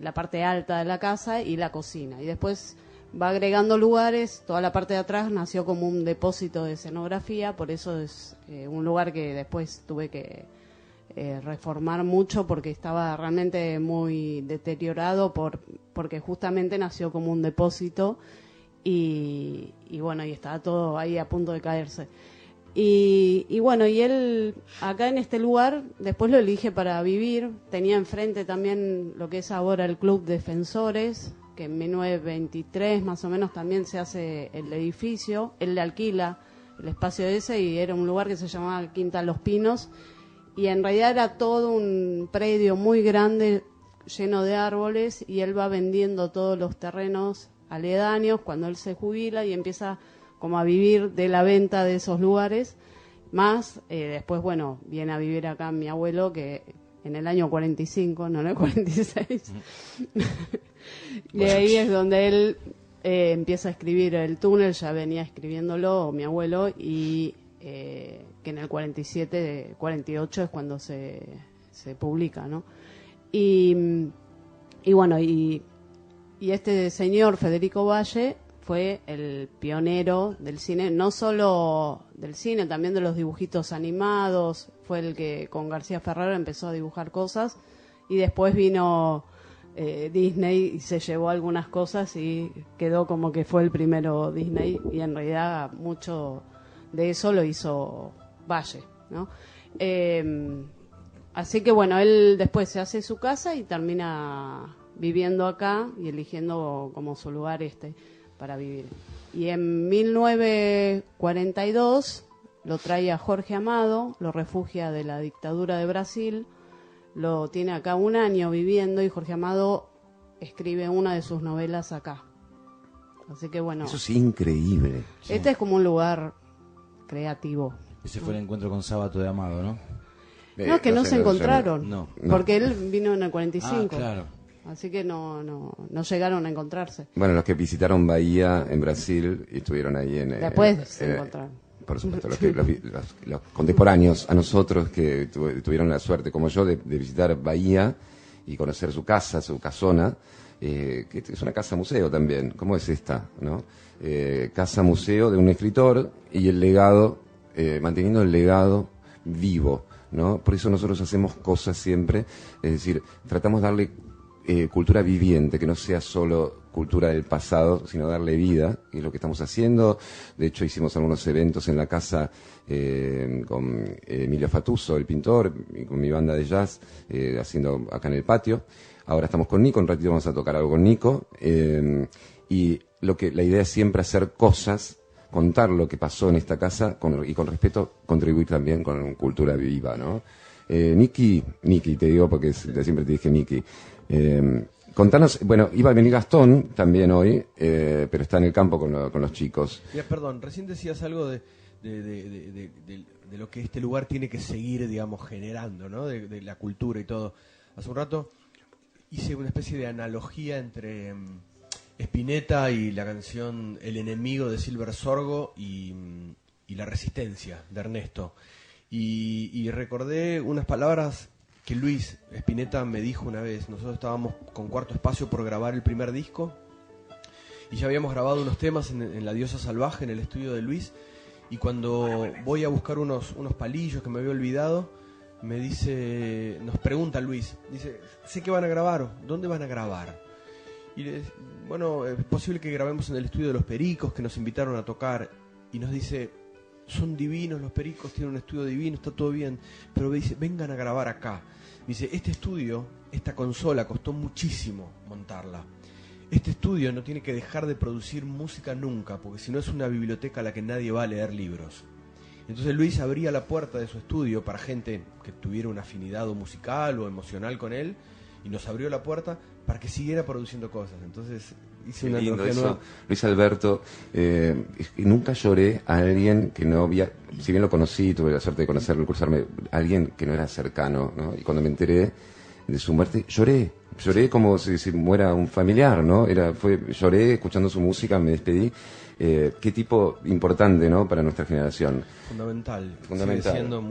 Speaker 6: la parte alta de la casa y la cocina. Y después va agregando lugares, toda la parte de atrás nació como un depósito de escenografía, por eso es un lugar que después tuve que reformar mucho porque estaba realmente muy deteriorado porque justamente nació como un depósito y bueno, y estaba todo ahí a punto de caerse. Y bueno, y él acá en este lugar después lo elige para vivir. Tenía enfrente también lo que es ahora el Club Defensores, que en 1923 más o menos también se hace el edificio. Él le alquila el espacio ese y era un lugar que se llamaba Quinta Los Pinos. Y en realidad era todo un predio muy grande, lleno de árboles, y él va vendiendo todos los terrenos aledaños cuando él se jubila y empieza como a vivir de la venta de esos lugares, más después, bueno, viene a vivir acá mi abuelo, que en el año 45, no en el 46, y ahí es donde él empieza a escribir El Túnel, ya venía escribiéndolo, mi abuelo, y que en el 47, 48 es cuando se publica, ¿no? Y bueno, y este señor, Federico Valle, fue el pionero del cine, no solo del cine, también de los dibujitos animados. Fue el que con García Ferrero empezó a dibujar cosas y después vino Disney y se llevó algunas cosas y quedó como que fue el primero Disney, y en realidad mucho de eso lo hizo Valle, ¿no? Así que bueno, él después se hace su casa y termina viviendo acá y eligiendo como su lugar para vivir. Y en 1942 lo trae a Jorge Amado, lo refugia de la dictadura de Brasil, lo tiene acá un año viviendo y Jorge Amado escribe una de sus novelas acá. Así que bueno.
Speaker 2: Eso es increíble.
Speaker 6: Este es como un lugar creativo.
Speaker 5: Ese fue el encuentro con Sábato de Amado, ¿no?
Speaker 6: No, es que no se encontraron,
Speaker 5: no.
Speaker 6: porque él vino en el 45.
Speaker 5: Ah, claro.
Speaker 6: Así que no llegaron a encontrarse.
Speaker 2: Bueno, los que visitaron Bahía en Brasil y estuvieron ahí en...
Speaker 6: Después se encontraron.
Speaker 2: Por supuesto, los contemporáneos a nosotros que tuvieron la suerte, como yo, de visitar Bahía y conocer su casa, su casona, que es una casa museo también. ¿Cómo es esta, no? Casa museo de un escritor y el legado, manteniendo el legado vivo, ¿no? Por eso nosotros hacemos cosas siempre, es decir, tratamos de darle cultura viviente, que no sea solo cultura del pasado, sino darle vida, y es lo que estamos haciendo. De hecho, hicimos algunos eventos en la casa con Emilio Fatuso, el pintor, y con mi banda de jazz, haciendo acá en el patio. Ahora estamos con Nico, un ratito vamos a tocar algo con Nico, y la idea es siempre hacer cosas, contar lo que pasó en esta casa, y con respeto contribuir también con cultura viva, ¿no? Niki, te digo porque siempre te dije Niki. Contanos, bueno, iba a venir Gastón también hoy, pero está en el campo con los chicos.
Speaker 3: Perdón, recién decías algo de lo que este lugar tiene que seguir, digamos, generando, ¿no? De la cultura y todo. Hace un rato hice una especie de analogía entre Spinetta y la canción El enemigo de Silver Sorgo y La resistencia de Ernesto. Y recordé unas palabras que Luis Spinetta me dijo una vez. Nosotros estábamos con Cuarto Espacio por grabar el primer disco y ya habíamos grabado unos temas en La Diosa Salvaje, en el estudio de Luis, y cuando voy a buscar unos palillos que me había olvidado, nos pregunta Luis, dice, sé que van a grabar, ¿dónde van a grabar? Y bueno, es posible que grabemos en el estudio de Los Pericos, que nos invitaron a tocar, y nos dice, son divinos los Pericos, tienen un estudio divino, está todo bien, pero dice, vengan a grabar acá. Dice, este estudio, esta consola, costó muchísimo montarla. Este estudio no tiene que dejar de producir música nunca, porque si no es una biblioteca a la que nadie va a leer libros. Entonces Luis abría la puerta de su estudio para gente que tuviera una afinidad o musical o emocional con él, y nos abrió la puerta para que siguiera produciendo cosas. Entonces hice una analogía nueva.
Speaker 2: Luis Alberto, nunca lloré a alguien que no había, si bien lo conocí, tuve la suerte de conocerlo, cruzarme, a alguien que no era cercano, ¿no? Y cuando me enteré, de su muerte, lloré como si muera un familiar, ¿no? Lloré escuchando su música, me despedí. Qué tipo importante, ¿no? Para nuestra generación.
Speaker 3: Fundamental. Sigue siendo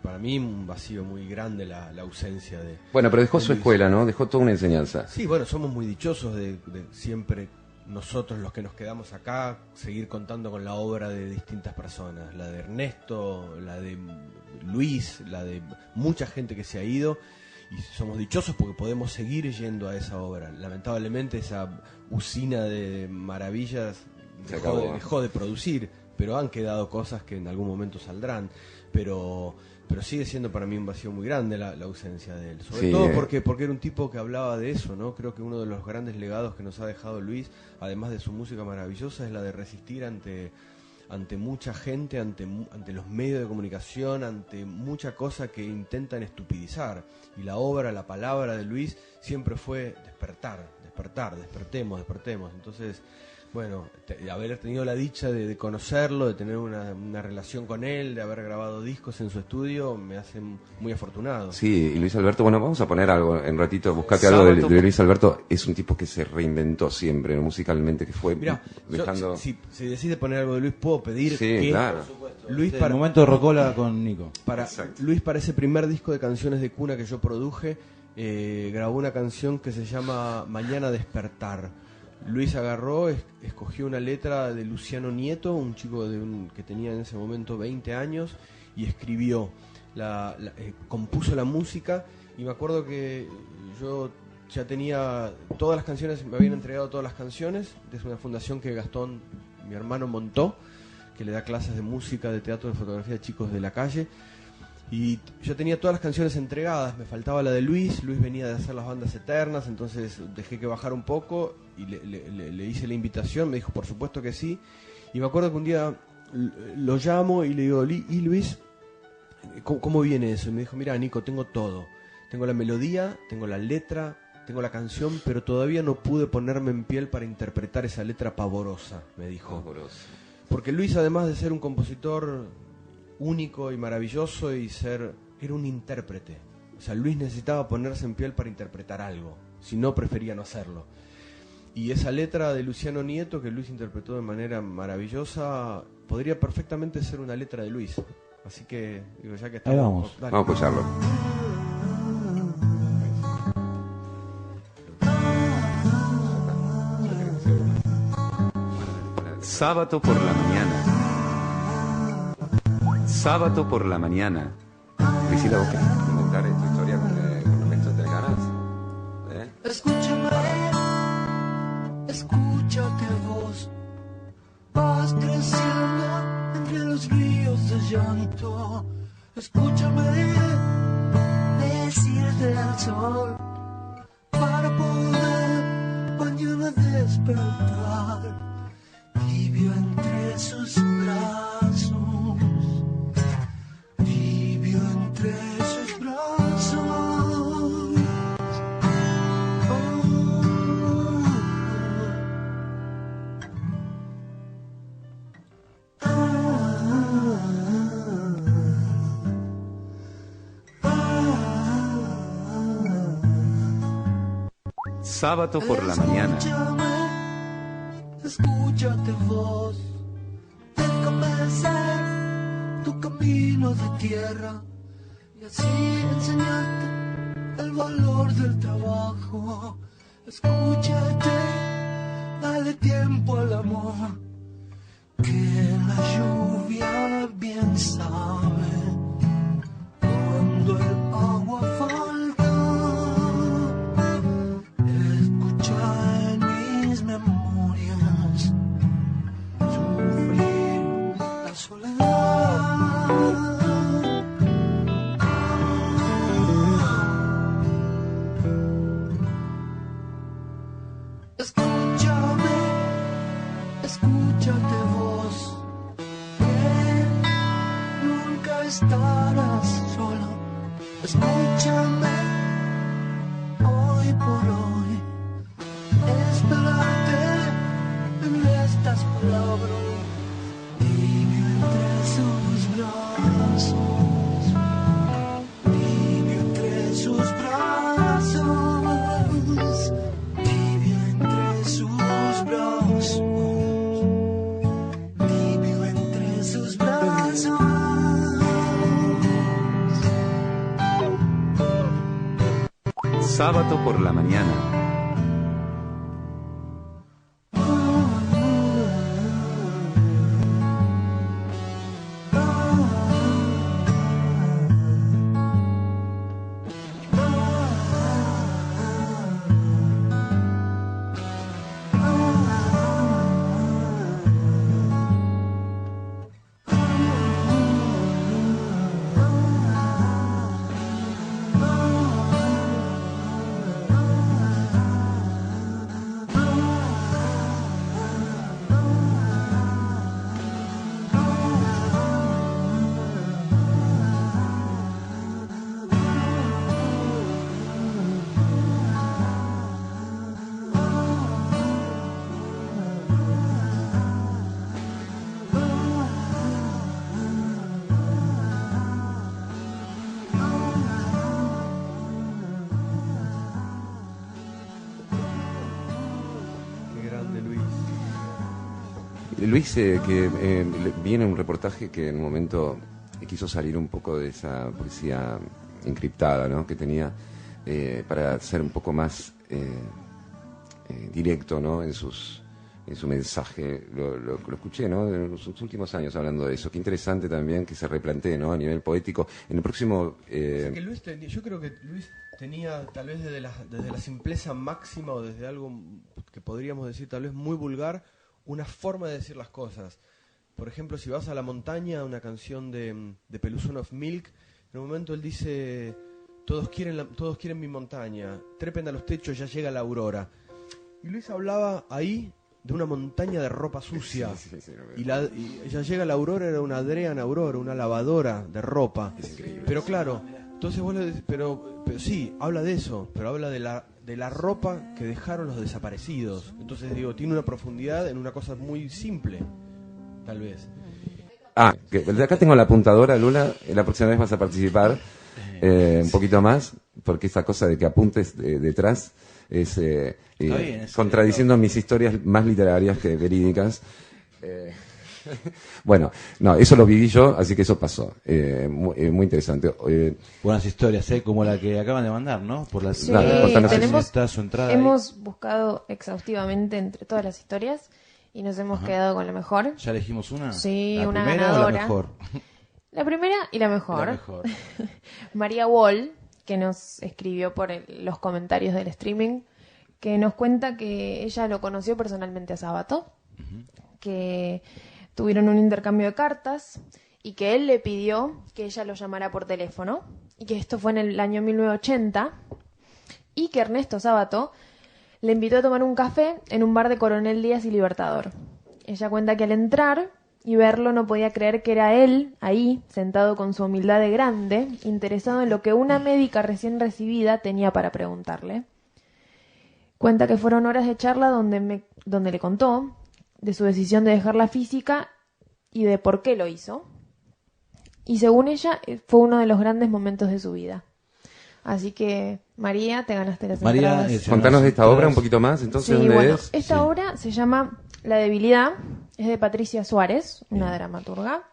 Speaker 3: para mí un vacío muy grande la ausencia de...
Speaker 2: Bueno, pero dejó su
Speaker 3: Luis.
Speaker 2: escuela, ¿no? Dejó toda una enseñanza.
Speaker 3: Sí, bueno, somos muy dichosos de siempre nosotros los que nos quedamos acá seguir contando con la obra de distintas personas, la de Ernesto, la de Luis, la de mucha gente que se ha ido, y somos dichosos porque podemos seguir yendo a esa obra. Lamentablemente esa usina de maravillas dejó de producir, pero han quedado cosas que en algún momento saldrán, pero sigue siendo para mí un vacío muy grande la ausencia de él, sobre todo porque era un tipo que hablaba de eso, ¿no? Creo que uno de los grandes legados que nos ha dejado Luis, además de su música maravillosa, es la de resistir ante mucha gente, ante los medios de comunicación, ante mucha cosa que intentan estupidizar, y la obra, la palabra de Luis siempre fue despertemos. Entonces, bueno, haber tenido la dicha de conocerlo, de tener una relación con él, de haber grabado discos en su estudio, me hace muy afortunado.
Speaker 2: Sí, y Luis Alberto, bueno, vamos a poner algo en ratito, buscate algo de Luis Alberto. Es un tipo que se reinventó siempre, ¿no? Musicalmente, que fue dejando...
Speaker 3: Si decide poner algo de Luis, puedo pedir que...
Speaker 2: claro.
Speaker 3: Luis,
Speaker 5: el momento de Rocola con Nico.
Speaker 3: Luis, para ese primer disco de canciones de cuna que yo produje, grabó una canción que se llama Mañana Despertar. Luis agarró, escogió una letra de Luciano Nieto, un chico que tenía en ese momento 20 años, y escribió, compuso la música, y me acuerdo que yo ya tenía todas las canciones, me habían entregado todas las canciones, es una fundación que Gastón, mi hermano, montó, que le da clases de música, de teatro, de fotografía a chicos de la calle. Y yo tenía todas las canciones entregadas, me faltaba la de Luis venía de hacer las bandas eternas, entonces dejé que bajara un poco y le hice la invitación, me dijo por supuesto que sí, y me acuerdo que un día lo llamo y le digo, ¿y Luis? ¿Cómo viene eso? Y me dijo, mira Nico, tengo todo, tengo la melodía, tengo la letra, tengo la canción, pero todavía no pude ponerme en piel para interpretar esa letra pavorosa, me dijo.
Speaker 2: Pavorosa.
Speaker 3: Porque Luis, además de ser un compositor único y maravilloso era un intérprete. O sea, Luis necesitaba ponerse en piel para interpretar algo, si no prefería no hacerlo. Y esa letra de Luciano Nieto que Luis interpretó de manera maravillosa podría perfectamente ser una letra de Luis. Así que digo, ya que estamos,
Speaker 5: ahí vamos.
Speaker 3: Dale.
Speaker 2: Vamos a escucharlo. Sábado por la mañana. Sábado por la mañana. Priscila, ¿vos querés comentar tu historia con Ernesto? ¿Te ganas?
Speaker 7: Escúchame, escúchate vos. Vas creciendo entre los ríos de llanto. Escúchame decirte al sol para poder mañana despertar. Tibio entre sus brazos. Tibio entre sus brazos.
Speaker 2: Sábado por la mañana.
Speaker 7: Escúchate vos, déjame ser tu camino de tierra y así enseñarte el valor del trabajo. Escúchate, dale tiempo al amor, que la lluvia bien sabe cuando el agua falta. Escucha en mis memorias sufrir la soledad. Escúchame, escúchate vos, que nunca estarás solo. Escúchame, hoy por hoy, esperarte en estas palabras. Tibio entre sus brazos, tibio entre sus brazos.
Speaker 2: Sábado por la mañana. Luis, viene un reportaje que en un momento quiso salir un poco de esa poesía encriptada, ¿no?, que tenía, para ser un poco más directo, ¿no?, en su mensaje. Lo escuché, ¿no?, en los últimos años hablando de eso. Qué interesante también que se replantee, ¿no?, a nivel poético. En el próximo...
Speaker 3: yo creo que Luis tenía, tal vez desde la simpleza máxima o desde algo que podríamos decir tal vez muy vulgar, una forma de decir las cosas. Por ejemplo, si vas a la montaña, una canción de Peluzón of Milk, en un momento él dice: todos quieren mi montaña, trepen a los techos, ya llega la aurora. Y Luis hablaba ahí de una montaña de ropa sucia. Y ya llega la aurora, era una Adriana Aurora, una lavadora de ropa. Pero claro, entonces vos le decís, pero sí, habla de eso, pero habla de la ropa que dejaron los desaparecidos. Entonces digo, tiene una profundidad en una cosa muy simple, tal vez.
Speaker 2: Que de acá tengo la apuntadora, Lula. La próxima vez vas a participar un poquito más, porque esa cosa de que apuntes detrás es contradiciendo mis historias más literarias que verídicas. Bueno, no, eso lo viví yo, así que eso pasó. Muy interesante.
Speaker 5: Buenas historias, como la que acaban de mandar, ¿no? Por las
Speaker 4: Sí,
Speaker 5: su entrada
Speaker 4: hemos
Speaker 5: ahí.
Speaker 4: buscado exhaustivamente entre todas las historias y nos hemos quedado con la mejor.
Speaker 5: ¿Ya elegimos una?
Speaker 4: Sí,
Speaker 5: ¿La
Speaker 4: una
Speaker 5: primera
Speaker 4: ganadora.
Speaker 5: o la mejor?
Speaker 4: La primera y la mejor.
Speaker 5: La mejor.
Speaker 4: María Wall, que nos escribió por los comentarios del streaming, que nos cuenta que ella lo conoció personalmente a Sábato, que tuvieron un intercambio de cartas y que él le pidió que ella lo llamara por teléfono, y que esto fue en el año 1980, y que Ernesto Sábato le invitó a tomar un café en un bar de Coronel Díaz y Libertador. Ella cuenta que al entrar y verlo no podía creer que era él, ahí, sentado con su humildad de grande, interesado en lo que una médica recién recibida tenía para preguntarle. Cuenta que fueron horas de charla donde le contó de su decisión de dejar la física y de por qué lo hizo. Y según ella, fue uno de los grandes momentos de su vida. Así que, María, te ganaste las entradas.
Speaker 2: Contanos de esta obra un poquito más, entonces,
Speaker 4: Sí,
Speaker 2: ¿dónde
Speaker 4: bueno,
Speaker 2: es?
Speaker 4: esta obra se llama La debilidad, es de Patricia Suárez, una dramaturga.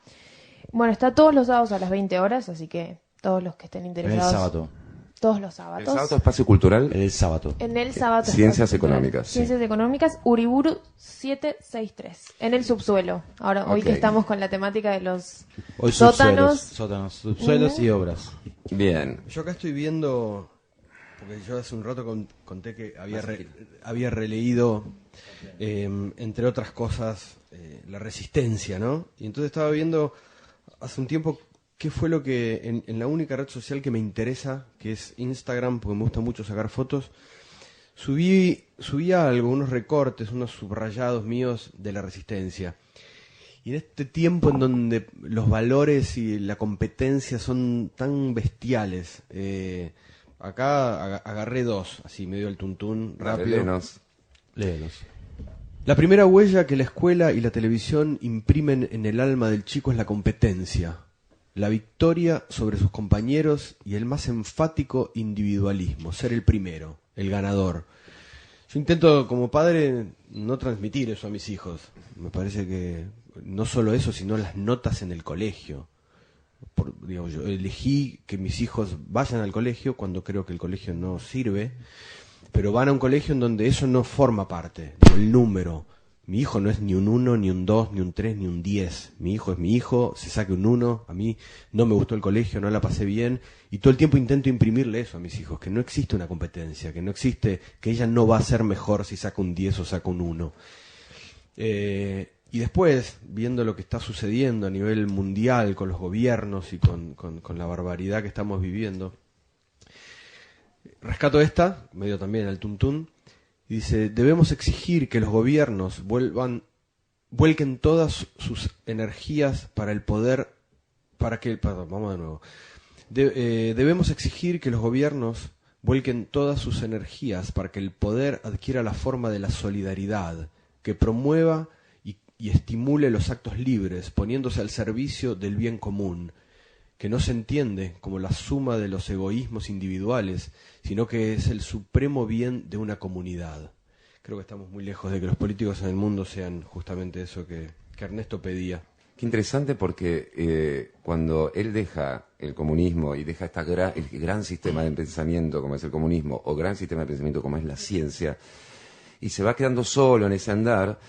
Speaker 4: Bueno, está todos los sábados a las 20 horas, así que todos los que estén interesados...
Speaker 5: El sábado.
Speaker 4: Todos los sábados.
Speaker 2: El sábado, espacio cultural.
Speaker 5: El sábado.
Speaker 4: En el sábado.
Speaker 2: Ciencias económicas.
Speaker 4: Ciencias económicas, Uriburu 763. En el subsuelo. Ahora, hoy que estamos con la temática de los
Speaker 5: Hoy
Speaker 4: sótanos.
Speaker 5: Subsuelos y obras.
Speaker 2: Bien.
Speaker 3: Yo acá estoy viendo, porque yo hace un rato conté que había releído, entre otras cosas, La Resistencia, ¿no? Y entonces estaba viendo hace un tiempo qué fue lo que en la única red social que me interesa, que es Instagram, porque me gusta mucho sacar fotos, subía algunos recortes, unos subrayados míos de La Resistencia. Y en este tiempo en donde los valores y la competencia son tan bestiales, acá agarré dos, así medio al tuntún, rápido.
Speaker 5: Léelos.
Speaker 3: La primera huella que la escuela y la televisión imprimen en el alma del chico es la competencia, la victoria sobre sus compañeros y el más enfático individualismo, ser el primero, el ganador. Yo intento como padre no transmitir eso a mis hijos. Me parece que no solo eso, sino las notas en el colegio. Digamos, yo elegí que mis hijos vayan al colegio cuando creo que el colegio no sirve, pero van a un colegio en donde eso no forma parte, el número. Mi hijo no es ni un 1, ni un 2, ni un 3, ni un 10. Mi hijo es mi hijo, se saque un 1. A mí no me gustó el colegio, no la pasé bien. Y todo el tiempo intento imprimirle eso a mis hijos, que no existe una competencia, que no existe, que ella no va a ser mejor si saca un 10 o saca un 1. Y después, viendo lo que está sucediendo a nivel mundial con los gobiernos y con la barbaridad que estamos viviendo, rescato esta, medio también al tuntún, y dice: debemos exigir que los gobiernos vuelquen todas sus energías para el poder, vamos de nuevo. Debemos exigir que los gobiernos vuelquen todas sus energías para que el poder adquiera la forma de la solidaridad, que promueva y estimule los actos libres, poniéndose al servicio del bien común, que no se entiende como la suma de los egoísmos individuales, sino que es el supremo bien de una comunidad. Creo que estamos muy lejos de que los políticos en el mundo sean justamente eso que Ernesto pedía.
Speaker 2: Qué interesante, porque cuando él deja el comunismo y deja el gran sistema de pensamiento como es el comunismo, o gran sistema de pensamiento como es la ciencia, y se va quedando solo en ese andar,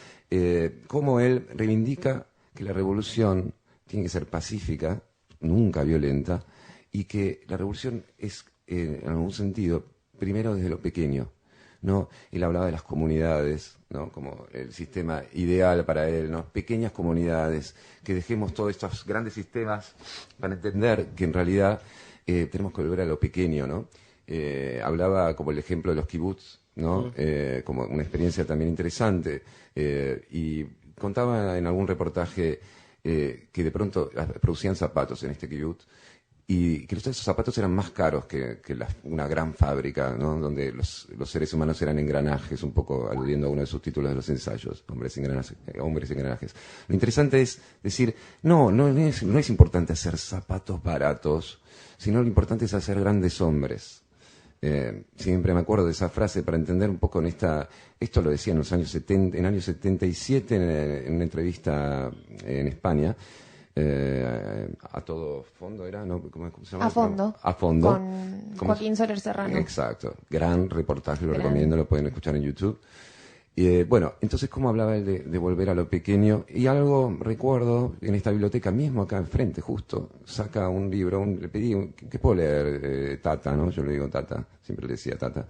Speaker 2: como él reivindica que la revolución tiene que ser pacífica, nunca violenta, y que la revolución es, en algún sentido, primero desde lo pequeño, ¿no? Él hablaba de las comunidades, ¿no? Como el sistema ideal para él, ¿no? Pequeñas comunidades, que dejemos todos estos grandes sistemas para entender que en realidad tenemos que volver a lo pequeño, ¿no? Hablaba como el ejemplo de los kibutz, ¿no? Como una experiencia también interesante, y contaba en algún reportaje que de pronto producían zapatos en este kibutz, y que esos zapatos eran más caros que una gran fábrica, ¿no? Donde los seres humanos eran engranajes, un poco aludiendo a uno de sus títulos de los ensayos, hombres engranajes. Lo interesante es decir, no es importante hacer zapatos baratos, sino lo importante es hacer grandes hombres. Siempre me acuerdo de esa frase para entender un poco esto lo decía en los años 70, en el año 77 en una entrevista en España, a todo fondo era, ¿no? ¿Cómo se llama? A fondo.
Speaker 4: Con Joaquín Soler Serrano.
Speaker 2: Exacto, gran reportaje, lo recomiendo, lo pueden escuchar en YouTube. Bueno, entonces, ¿cómo hablaba él de volver a lo pequeño? Y algo recuerdo, en esta biblioteca mismo, acá enfrente, justo, saca un libro, le pedí, ¿qué puedo leer, Tata? ¿No? Yo le digo Tata, siempre le decía Tata.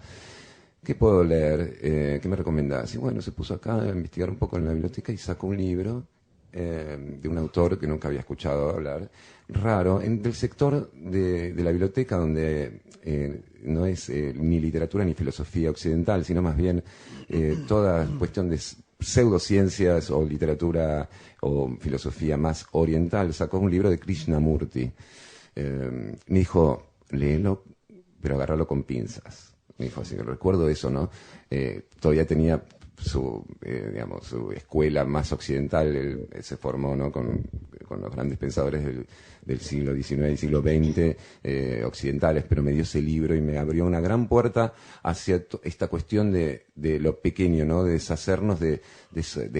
Speaker 2: ¿Qué puedo leer? ¿Qué me recomendás? Y bueno, se puso acá a investigar un poco en la biblioteca y sacó un libro de un autor que nunca había escuchado hablar, raro, del sector de la biblioteca donde no es ni literatura ni filosofía occidental, sino más bien toda cuestión de pseudociencias o literatura o filosofía más oriental. Sacó un libro de Krishnamurti. Me dijo, léelo, pero agárralo con pinzas. Me dijo, así que recuerdo eso, ¿no? Todavía tenía su escuela más occidental. Él se formó, ¿no? con los grandes pensadores del siglo XIX y siglo XX occidentales, pero me dio ese libro y me abrió una gran puerta hacia esta cuestión de lo pequeño, ¿no? De deshacernos de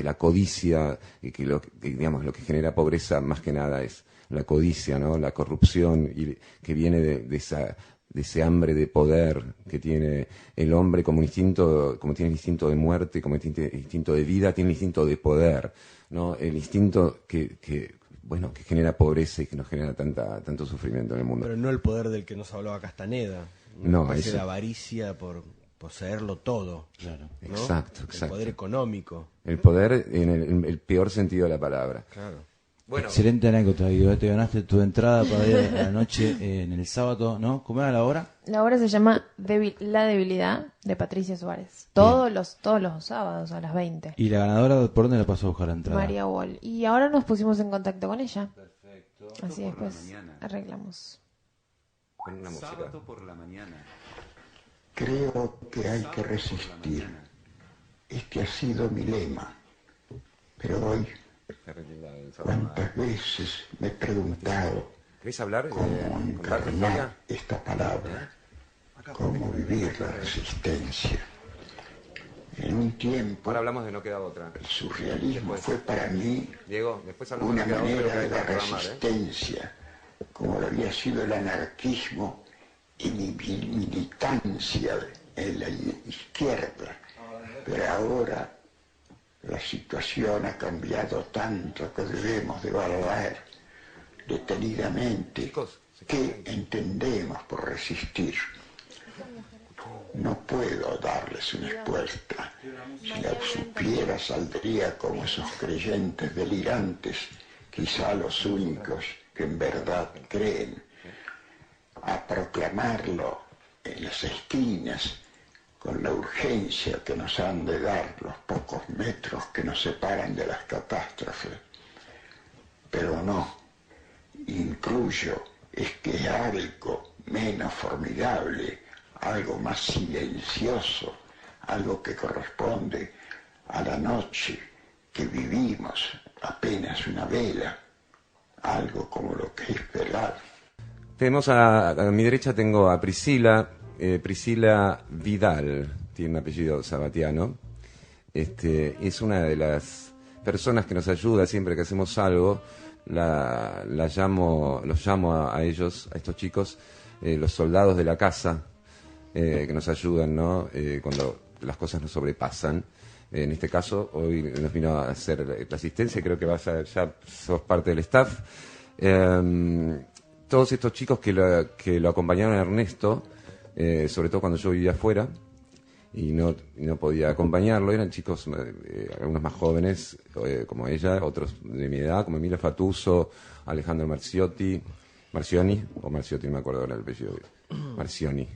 Speaker 2: la codicia, y que lo que genera pobreza más que nada es la codicia, ¿no? La corrupción, y que viene de ese hambre de poder que tiene el hombre como instinto, como tiene el instinto de muerte, como tiene el instinto de vida, tiene el instinto de poder, ¿no? El instinto que genera pobreza y que nos genera tanto sufrimiento en el mundo.
Speaker 3: Pero no el poder del que nos hablaba Castaneda.
Speaker 2: No,
Speaker 3: es la avaricia por poseerlo todo.
Speaker 5: Claro.
Speaker 3: ¿no?
Speaker 2: Exacto.
Speaker 3: El poder económico.
Speaker 2: El poder en el peor sentido de la palabra.
Speaker 3: Claro.
Speaker 5: Bueno. Excelente anécdota, Guido. Te ganaste tu entrada para ir a la noche en el sábado, ¿no? ¿Cómo era la obra?
Speaker 4: La obra se llama La debilidad, de Patricia Suárez. Todos los sábados a las 20.
Speaker 5: ¿Y la ganadora por dónde la pasó a buscar la entrada?
Speaker 4: María Wall. Y ahora nos pusimos en contacto con ella.
Speaker 8: Perfecto.
Speaker 4: Así después arreglamos.
Speaker 2: Con una música.
Speaker 8: Sábado por la mañana.
Speaker 9: Creo que hay que resistir. Este ha sido mi lema. Pero hoy, ¿cuántas veces me he preguntado
Speaker 2: ¿querés hablar?
Speaker 9: cómo encarnar esta palabra? Cómo vivir la resistencia. En un tiempo,
Speaker 2: Ahora hablamos de No Queda Otra.
Speaker 9: el surrealismo fue para mí
Speaker 2: Diego, después hablamos
Speaker 9: una
Speaker 2: de No Queda Otra,
Speaker 9: manera
Speaker 2: pero
Speaker 9: de
Speaker 2: hay que
Speaker 9: la
Speaker 2: programar,
Speaker 9: resistencia como lo había sido el anarquismo y mi militancia en la izquierda. Pero ahora la situación ha cambiado tanto que debemos de evaluar detenidamente qué entendemos por resistir. No puedo darles una respuesta. Si la supiera, saldría como esos creyentes delirantes, quizá los únicos que en verdad creen, a proclamarlo en las esquinas con la urgencia que nos han de dar los pocos metros que nos separan de las catástrofes. Pero no, incluyo es que es algo menos formidable, algo más silencioso, algo que corresponde a la noche que vivimos, apenas una vela, algo como lo que es velar.
Speaker 2: Tenemos a mi derecha tengo a Priscila, Priscila Vidal, tiene un apellido sabatiano. Es una de las personas que nos ayuda siempre que hacemos algo. Los llamo a ellos, a estos chicos, los soldados de la casa, que nos ayudan, ¿no? Cuando las cosas nos sobrepasan. En este caso, hoy nos vino a hacer la asistencia, creo que ya sos parte del staff. Todos estos chicos que lo acompañaron a Ernesto, sobre todo cuando yo vivía afuera y no podía acompañarlo, eran chicos, algunos más jóvenes como ella, otros de mi edad, como Emilio Fatuso, Alejandro Marcioni, no me acuerdo ahora el apellido, Marcioni,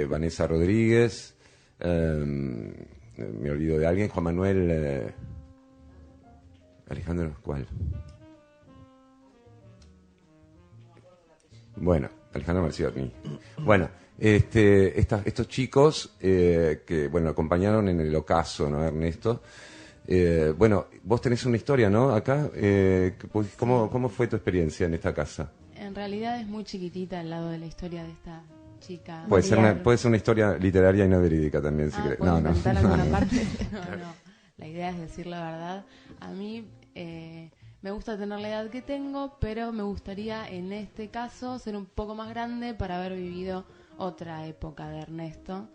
Speaker 2: Vanessa Rodríguez, me olvido de alguien, Juan Manuel, Alejandro, ¿cuál? Bueno, Alejandro Marcioni. Bueno, estos chicos que, bueno, acompañaron en el ocaso, ¿no, Ernesto? Bueno, vos tenés una historia, ¿no? Acá, ¿cómo fue tu experiencia en esta casa?
Speaker 8: En realidad es muy chiquitita al lado de la historia de esta chica.
Speaker 2: Puede ser una historia literaria y no verídica también, si querés. No.
Speaker 8: Alguna parte? No. La idea es decir la verdad. A mí me gusta tener la edad que tengo, pero me gustaría en este caso ser un poco más grande para haber vivido otra época de Ernesto.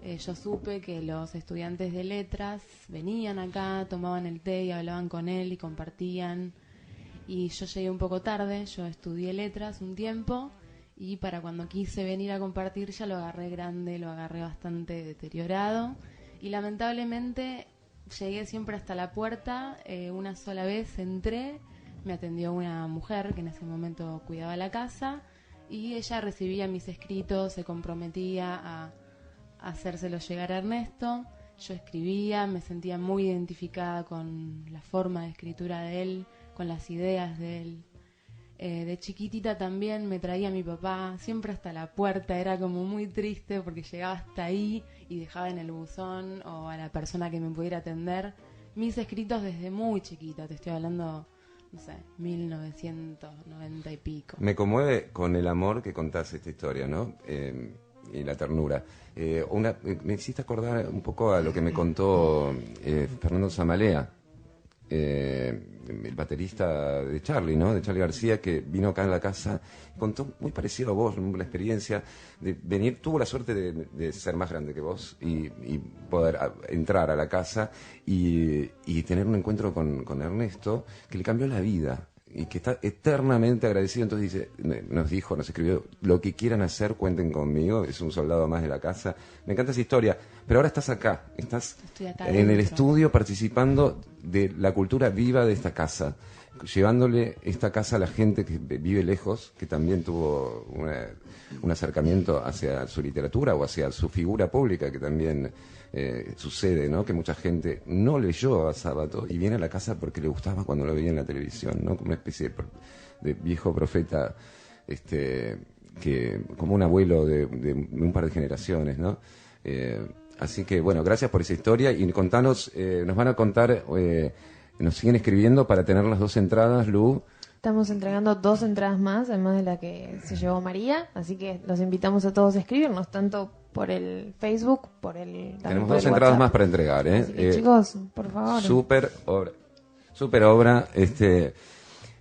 Speaker 8: Yo supe que los estudiantes de letras venían acá, tomaban el té y hablaban con él y compartían. Y yo llegué un poco tarde, yo estudié letras un tiempo y para cuando quise venir a compartir ya lo agarré grande, lo agarré bastante deteriorado y lamentablemente llegué siempre hasta la puerta. Una sola vez entré, me atendió una mujer que en ese momento cuidaba la casa y ella recibía mis escritos, se comprometía a hacérselos llegar a Ernesto. Yo escribía, me sentía muy identificada con la forma de escritura de él, con las ideas de él. De chiquitita también me traía a mi papá, siempre hasta la puerta, era como muy triste porque llegaba hasta ahí y dejaba en el buzón o a la persona que me pudiera atender mis escritos desde muy chiquita, te estoy hablando, no sé, 1990 y pico.
Speaker 2: Me conmueve con el amor que contás esta historia, ¿no? Y la ternura. Me hiciste acordar un poco a lo que me contó Fernando Zamalea, el baterista de Charly, ¿no? De Charly García, que vino acá en la casa, contó muy parecido a vos, la experiencia de venir, tuvo la suerte de ser más grande que vos y poder entrar a la casa y tener un encuentro con Ernesto que le cambió la vida y que está eternamente agradecido. Entonces nos escribió, lo que quieran hacer, cuenten conmigo, es un soldado más de la casa. Me encanta esa historia, pero ahora estás acá, estás en el estudio participando de la cultura viva de esta casa, llevándole esta casa a la gente que vive lejos, que también tuvo un acercamiento hacia su literatura o hacia su figura pública, que también sucede, ¿no? Que mucha gente no leyó a Sábato y viene a la casa porque le gustaba cuando lo veía en la televisión, ¿no? Como una especie de viejo profeta, que como un abuelo de un par de generaciones, ¿no? Así que, bueno, gracias por esa historia y contanos, nos van a contar, nos siguen escribiendo para tener las 2 entradas, Lu.
Speaker 4: Estamos entregando 2 entradas más, además de la que se llevó María, así que los invitamos a todos a escribirnos, tanto por el Facebook,
Speaker 2: tenemos 2 entradas más para entregar, ¿eh?
Speaker 4: Así que, chicos, por favor.
Speaker 2: Super obra.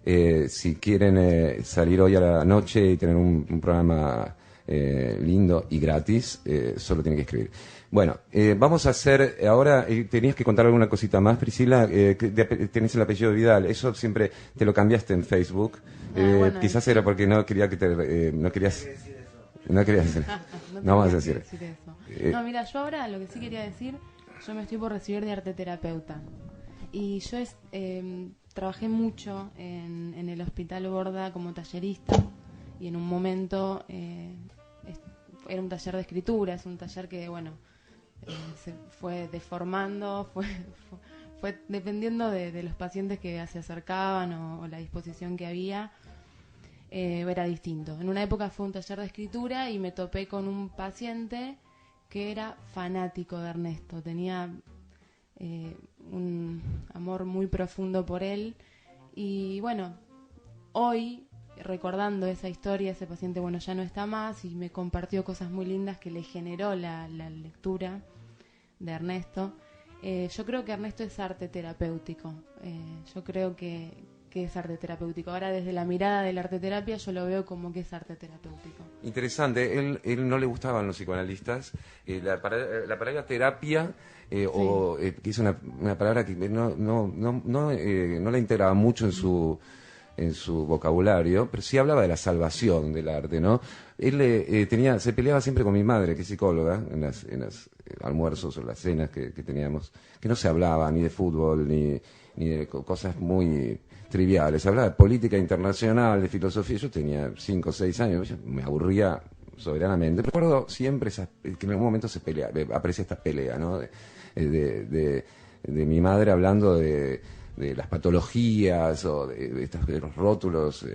Speaker 2: Si quieren salir hoy a la noche y tener un programa lindo y gratis, solo tienen que escribir. Bueno, vamos a hacer ahora, tenías que contar alguna cosita más, Priscila, tenés el apellido Vidal, eso siempre te lo cambiaste en Facebook,
Speaker 8: bueno,
Speaker 2: quizás era porque no quería que no querías decir, no vamos a decir
Speaker 8: eso. No, mira, yo ahora lo que sí quería decir, yo me estoy por recibir de arteterapeuta y yo trabajé mucho en el Hospital Borda como tallerista y en un momento era un taller de escritura, es un taller que, bueno, se fue deformando, fue dependiendo de los pacientes que se acercaban o la disposición que había, era distinto. En una época fue un taller de escritura y me topé con un paciente que era fanático de Ernesto, tenía un amor muy profundo por él y bueno, hoy recordando esa historia, ese paciente bueno ya no está más y me compartió cosas muy lindas que le generó la lectura de Ernesto. Yo creo que Ernesto es arte terapéutico, yo creo que es arte terapéutico. Ahora desde la mirada de la arteterapia yo lo veo como que es arte terapéutico.
Speaker 2: Interesante, él no le gustaban los psicoanalistas, la palabra terapia
Speaker 8: Sí.
Speaker 2: que es una palabra que no la integraba mucho en su vocabulario, pero sí hablaba de la salvación del arte, ¿no? Él se peleaba siempre con mi madre, que es psicóloga, en los almuerzos o las cenas que teníamos, que no se hablaba ni de fútbol ni de cosas muy triviales, se hablaba de política internacional, de filosofía. Yo tenía 5 o 6 años, me aburría soberanamente. Recuerdo siempre que en algún momento aparece esta pelea, ¿no? De mi madre hablando de las patologías o de los rótulos,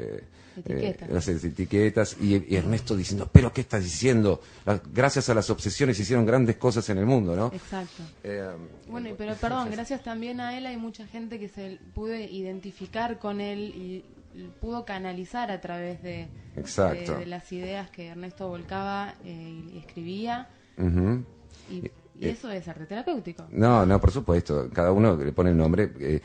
Speaker 2: las etiquetas, y Ernesto diciendo, pero ¿qué estás diciendo? Gracias a las obsesiones se hicieron grandes cosas en el mundo, ¿no?
Speaker 8: Exacto. Bueno, pero perdón, gracias también a él hay mucha gente que se pudo identificar con él y pudo canalizar a través de las ideas que Ernesto volcaba y escribía.
Speaker 2: Uh-huh.
Speaker 8: Y eso es arte terapéutico.
Speaker 2: No, por supuesto. Cada uno le pone el nombre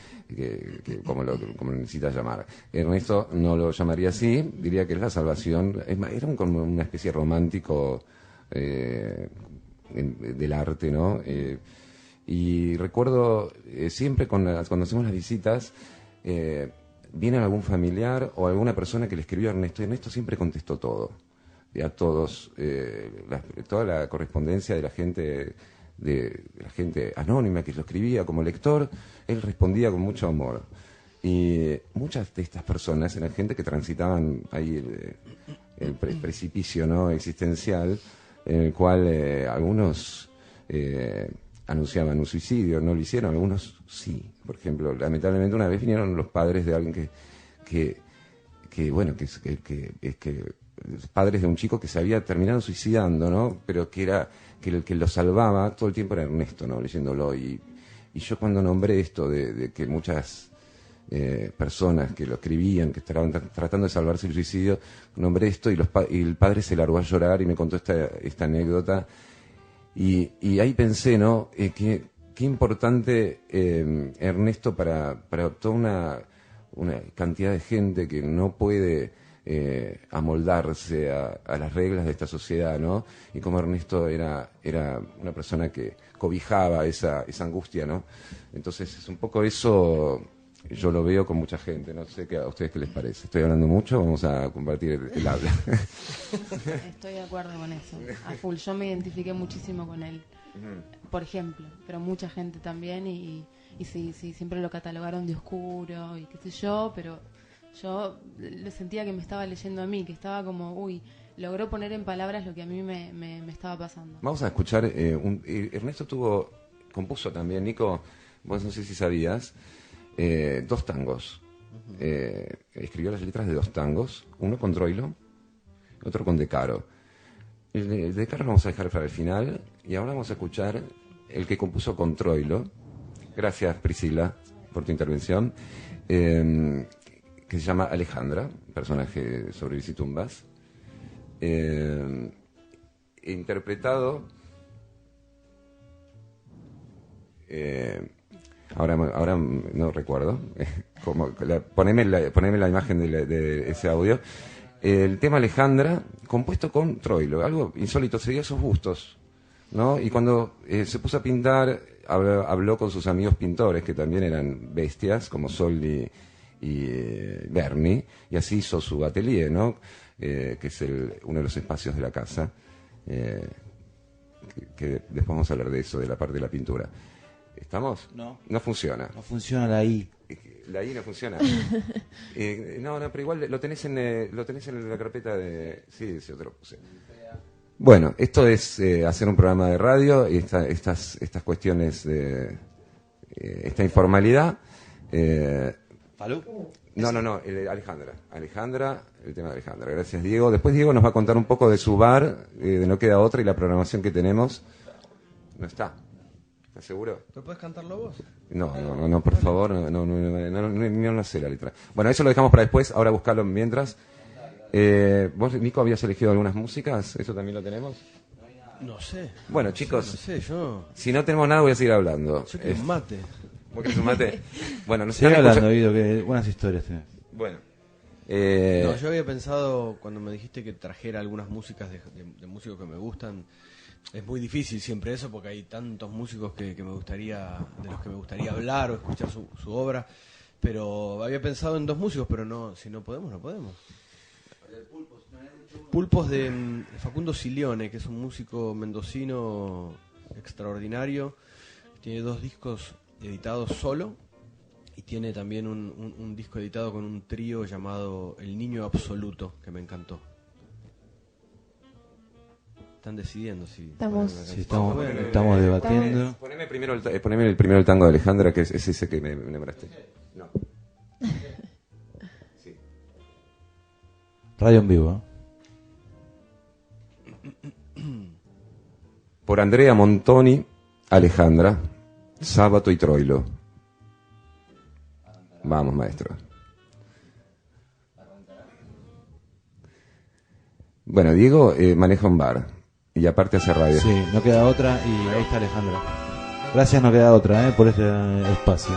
Speaker 2: como lo necesita llamar. Ernesto no lo llamaría así, diría que es la salvación. Era como una especie romántico del arte, ¿no? Y recuerdo siempre cuando hacemos las visitas, viene algún familiar o alguna persona que le escribió a Ernesto, y Ernesto siempre contestó todo. Y a todos, toda la correspondencia de la gente anónima que lo escribía como lector, él respondía con mucho amor. Y muchas de estas personas eran gente que transitaban ahí el precipicio, ¿no?, existencial, en el cual algunos anunciaban un suicidio, no lo hicieron, algunos sí. Por ejemplo, lamentablemente una vez vinieron los padres de alguien que padres de un chico que se había terminado suicidando, ¿no? Pero que el que lo salvaba todo el tiempo era Ernesto, ¿no? Leyéndolo. Y yo cuando nombré esto de que muchas personas que lo escribían, que estaban tratando de salvarse el suicidio, nombré esto y el padre se largó a llorar y me contó esta anécdota. Y ahí pensé, ¿no? Qué importante Ernesto para toda una cantidad de gente que no puede amoldarse a las reglas de esta sociedad, ¿no? Y como Ernesto era una persona que cobijaba esa angustia, ¿no? Entonces es un poco eso, yo lo veo con mucha gente, no sé a ustedes qué les parece. Estoy hablando mucho, vamos a compartir el habla.
Speaker 8: Estoy de acuerdo con eso, a full. Yo me identifiqué muchísimo con él, por ejemplo, pero mucha gente también, y sí, siempre lo catalogaron de oscuro y qué sé yo, pero yo le sentía que me estaba leyendo a mí, que estaba como, logró poner en palabras lo que a mí me estaba pasando.
Speaker 2: Vamos a escuchar, Ernesto compuso también, Nico, vos no sé si sabías, 2 tangos. Escribió las letras de 2 tangos, uno con Troilo, otro con De Caro. El de Caro lo vamos a dejar para el final, y ahora vamos a escuchar el que compuso con Troilo. Gracias, Priscila, por tu intervención. Que se llama Alejandra, personaje sobre Visitumbas, interpretado, ahora no recuerdo, poneme la imagen de ese audio. El tema Alejandra, compuesto con Troilo, algo insólito, sería esos gustos, ¿no? Y cuando se puso a pintar, habló con sus amigos pintores, que también eran bestias, como Soldi y Berni, y así hizo su atelier, ¿no? Que es uno de los espacios de la casa, que después vamos a hablar de eso, de la parte de la pintura. ¿Estamos?
Speaker 5: No.
Speaker 2: No funciona.
Speaker 5: No funciona la I.
Speaker 2: La I no funciona. No, pero igual lo tenés en la carpeta de... Sí, yo te lo puse. Bueno, esto es hacer un programa de radio y estas cuestiones de esta informalidad.
Speaker 5: ¿Falú?
Speaker 2: No, Alejandra, el tema de Alejandra. Gracias, Diego. Después Diego nos va a contar un poco de su bar, de No Queda Otra, y la programación que tenemos. No está. ¿Estás seguro?
Speaker 3: ¿Pero puedes cantarlo vos?
Speaker 2: No, por favor, no sé la letra. Bueno, eso lo dejamos para después, ahora buscarlo mientras. ¿Vos, Nico, habías elegido algunas músicas? ¿Eso también lo tenemos?
Speaker 3: No sé.
Speaker 2: Bueno, chicos,
Speaker 3: No sé, yo...
Speaker 2: si no tenemos nada voy a seguir hablando.
Speaker 3: Yo quiero un mate.
Speaker 2: ¿Vos querés un mate? Bueno, nos
Speaker 5: Sigue
Speaker 2: están
Speaker 5: hablando,
Speaker 2: escuchando-
Speaker 5: Guido, que buenas historias tenés.
Speaker 2: Bueno.
Speaker 3: No, yo había pensado, cuando me dijiste que trajera algunas músicas de músicos que me gustan, es muy difícil siempre eso, porque hay tantos músicos de los que me gustaría hablar o escuchar su obra, pero había pensado en dos músicos, pero no, si no podemos, no podemos. Pulpos de Facundo Silione, que es un músico mendocino extraordinario, tiene 2 discos editados solo, y tiene también un disco editado con un trío llamado El Niño Absoluto, que me encantó. Están decidiendo si...
Speaker 5: Estamos debatiendo.
Speaker 2: Poneme primero el tango de Alejandra, que es ese que me nombraste. No. Sí.
Speaker 5: Radio en vivo.
Speaker 2: Por Andrea Montoni, Alejandra, Sábato y Troilo. Vamos, maestro. Bueno, Diego maneja un bar y aparte hace radio.
Speaker 5: Sí, no queda otra y ahí está Alejandra. Gracias, no queda otra por este espacio.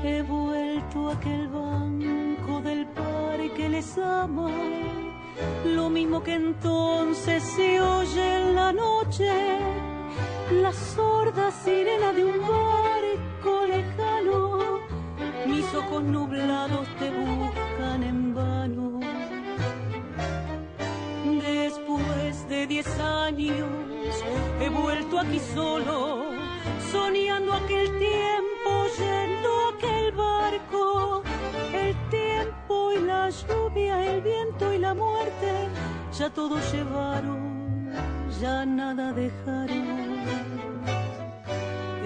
Speaker 7: He vuelto a aquel banco del parque les ama, lo mismo que entonces se oye en la noche, la sorda sirena de un barco lejano, mis ojos nublados te buscan en vano. Después de 10 años he vuelto aquí solo, soñando aquel tiempo, yendo aquel barco, el tiempo y la lluvia, el viento y la muerte, ya todo llevaron, ya nada dejaron.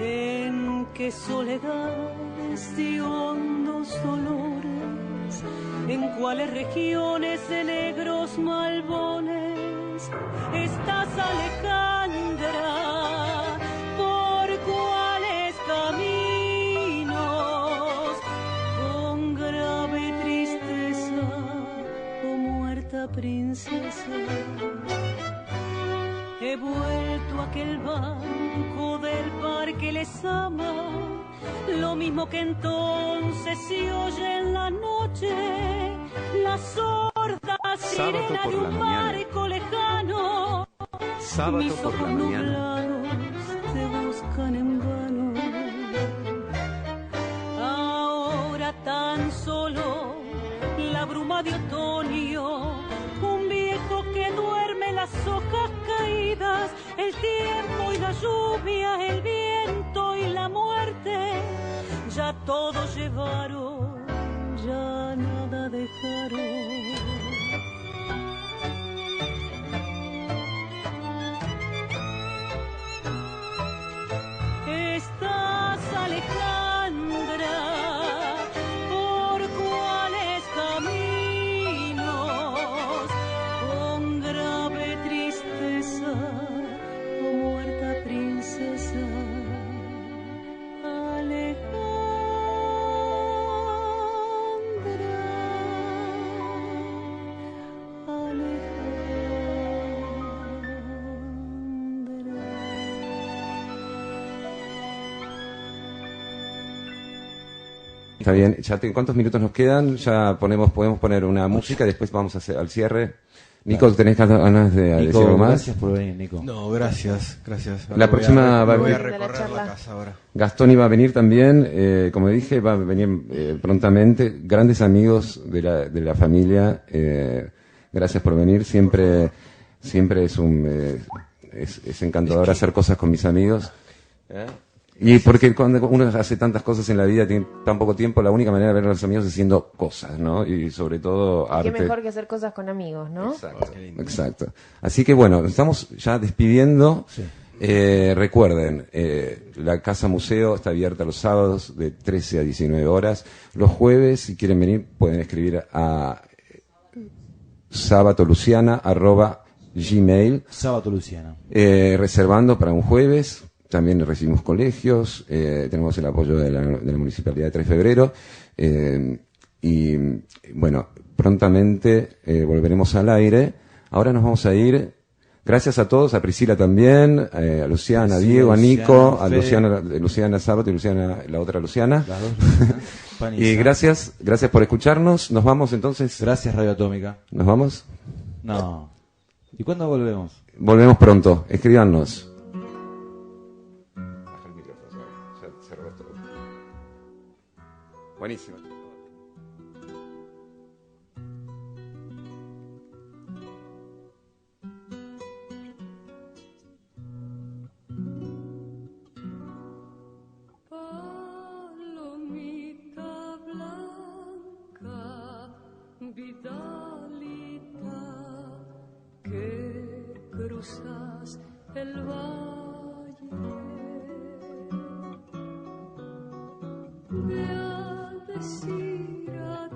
Speaker 7: En qué soledades de hondos dolores, en cuáles regiones de negros malbones estás, Alejandra, por cuáles caminos, con grave tristeza, oh muerta princesa. He vuelto a aquel banco del parque les ama, lo mismo que entonces se oye en la noche, la sorda sirena de un barco lejano.
Speaker 1: Sábado
Speaker 7: Mis
Speaker 1: por la
Speaker 7: ojos
Speaker 1: mañana.
Speaker 7: nublados te buscan en vano. Ahora tan solo la bruma de otoño, un viejo que duerme, las hojas caídas, el tiempo y la lluvia, el viento y la muerte, ya todo llevaron, ya nada dejaron. Estás, Alejandra, por cuáles caminos, con grave tristeza, oh muerta princesa, Alejandra.
Speaker 2: Está bien. ¿Cuántos minutos nos quedan? Ya podemos poner una música, después vamos a hacer al cierre. Nico, ¿tenés ganas de decir algo más?
Speaker 5: Gracias por venir, Nico.
Speaker 3: No, gracias.
Speaker 2: La próxima va a
Speaker 3: voy a
Speaker 2: venir
Speaker 3: recorrer la casa ahora.
Speaker 2: Gastón iba a venir también, como dije, va a venir prontamente. Grandes amigos de la familia. Gracias por venir. Siempre es encantador hacer cosas con mis amigos. Y porque cuando uno hace tantas cosas en la vida, tiene tan poco tiempo, la única manera de ver a los amigos es haciendo cosas, ¿no? Y sobre todo arte.
Speaker 4: Qué mejor que hacer cosas con amigos, ¿no?
Speaker 2: Exacto. Así que bueno, estamos ya despidiendo.
Speaker 5: Sí.
Speaker 2: Recuerden, la Casa Museo está abierta los sábados de 13 a 19 horas. Los jueves, si quieren venir, pueden escribir a sabatoluciana@gmail.
Speaker 5: Sábato Luciana.
Speaker 2: Reservando para un jueves. También recibimos colegios, tenemos el apoyo de la Municipalidad de 3 de Febrero. Y bueno, prontamente volveremos al aire. Ahora nos vamos a ir. Gracias a todos, a Priscila también, a Luciana, a Diego, a Nico, a Luciana Sábato y Luciana, la otra Luciana.
Speaker 5: Las dos.
Speaker 2: Y gracias por escucharnos. Nos vamos entonces.
Speaker 5: Gracias, Radio Atómica.
Speaker 2: ¿Nos vamos?
Speaker 5: No. ¿Y cuándo volvemos?
Speaker 2: Volvemos pronto. Escríbanos. Buenísimo.
Speaker 7: Palomita blanca, vidalita, que cruzas el valle. Ve a decir a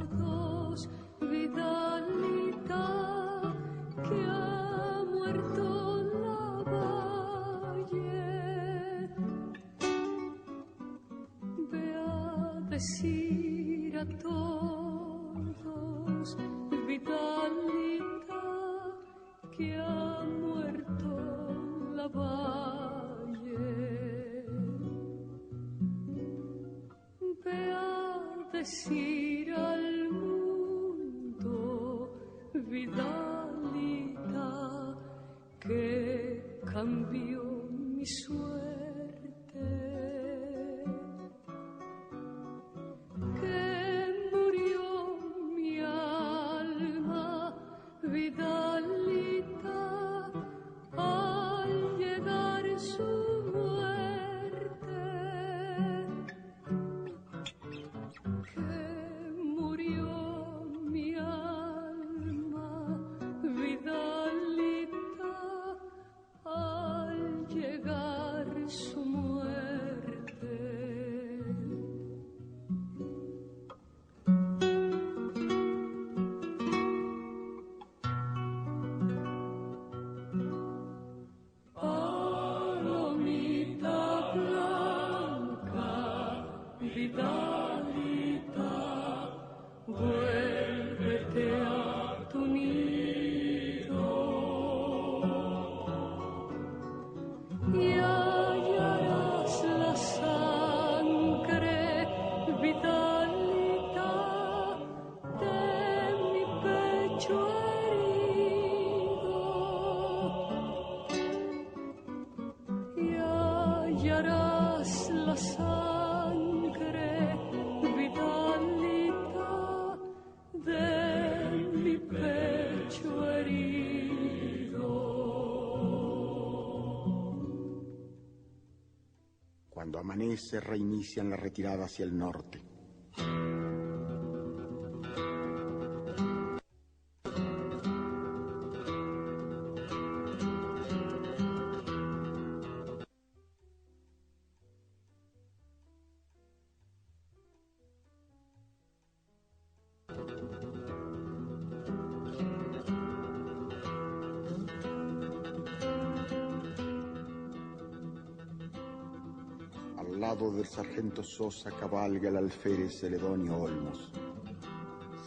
Speaker 7: todos, vidalita, que ha muerto Lavalle. Ve a decir a todos, vidalita, que ha muerto Lavalle. Ve a decir al mundo, vidalita, que cambió mi suerte, que murió mi alma, vidalita, al llegar su muerte. Que murió mi alma, vidalita, al llegar su muerte. Palomita blanca, vidalita, vuélvete a tu nido y hallarás la sangre, vidalita, de mi pecho herido, y hallarás la sangre, vidalita, de mi pecho herido.
Speaker 9: Cuando amanece, reinician la retirada hacia el norte. Al lado del sargento Sosa cabalga el alférez Celedonio Olmos.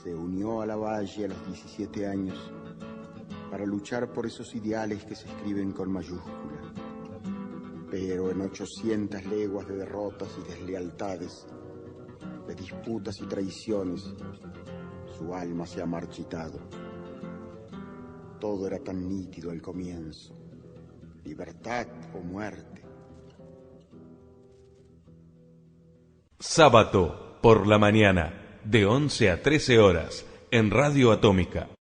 Speaker 9: Se unió a Lavalle a los 17 años para luchar por esos ideales que se escriben con mayúscula. Pero en 800 leguas de derrotas y deslealtades,
Speaker 10: disputas y traiciones, su alma se ha marchitado. Todo era tan nítido al comienzo, libertad o muerte.
Speaker 1: Sábado por la mañana, de 11 a 13 horas, en Radio Atómica.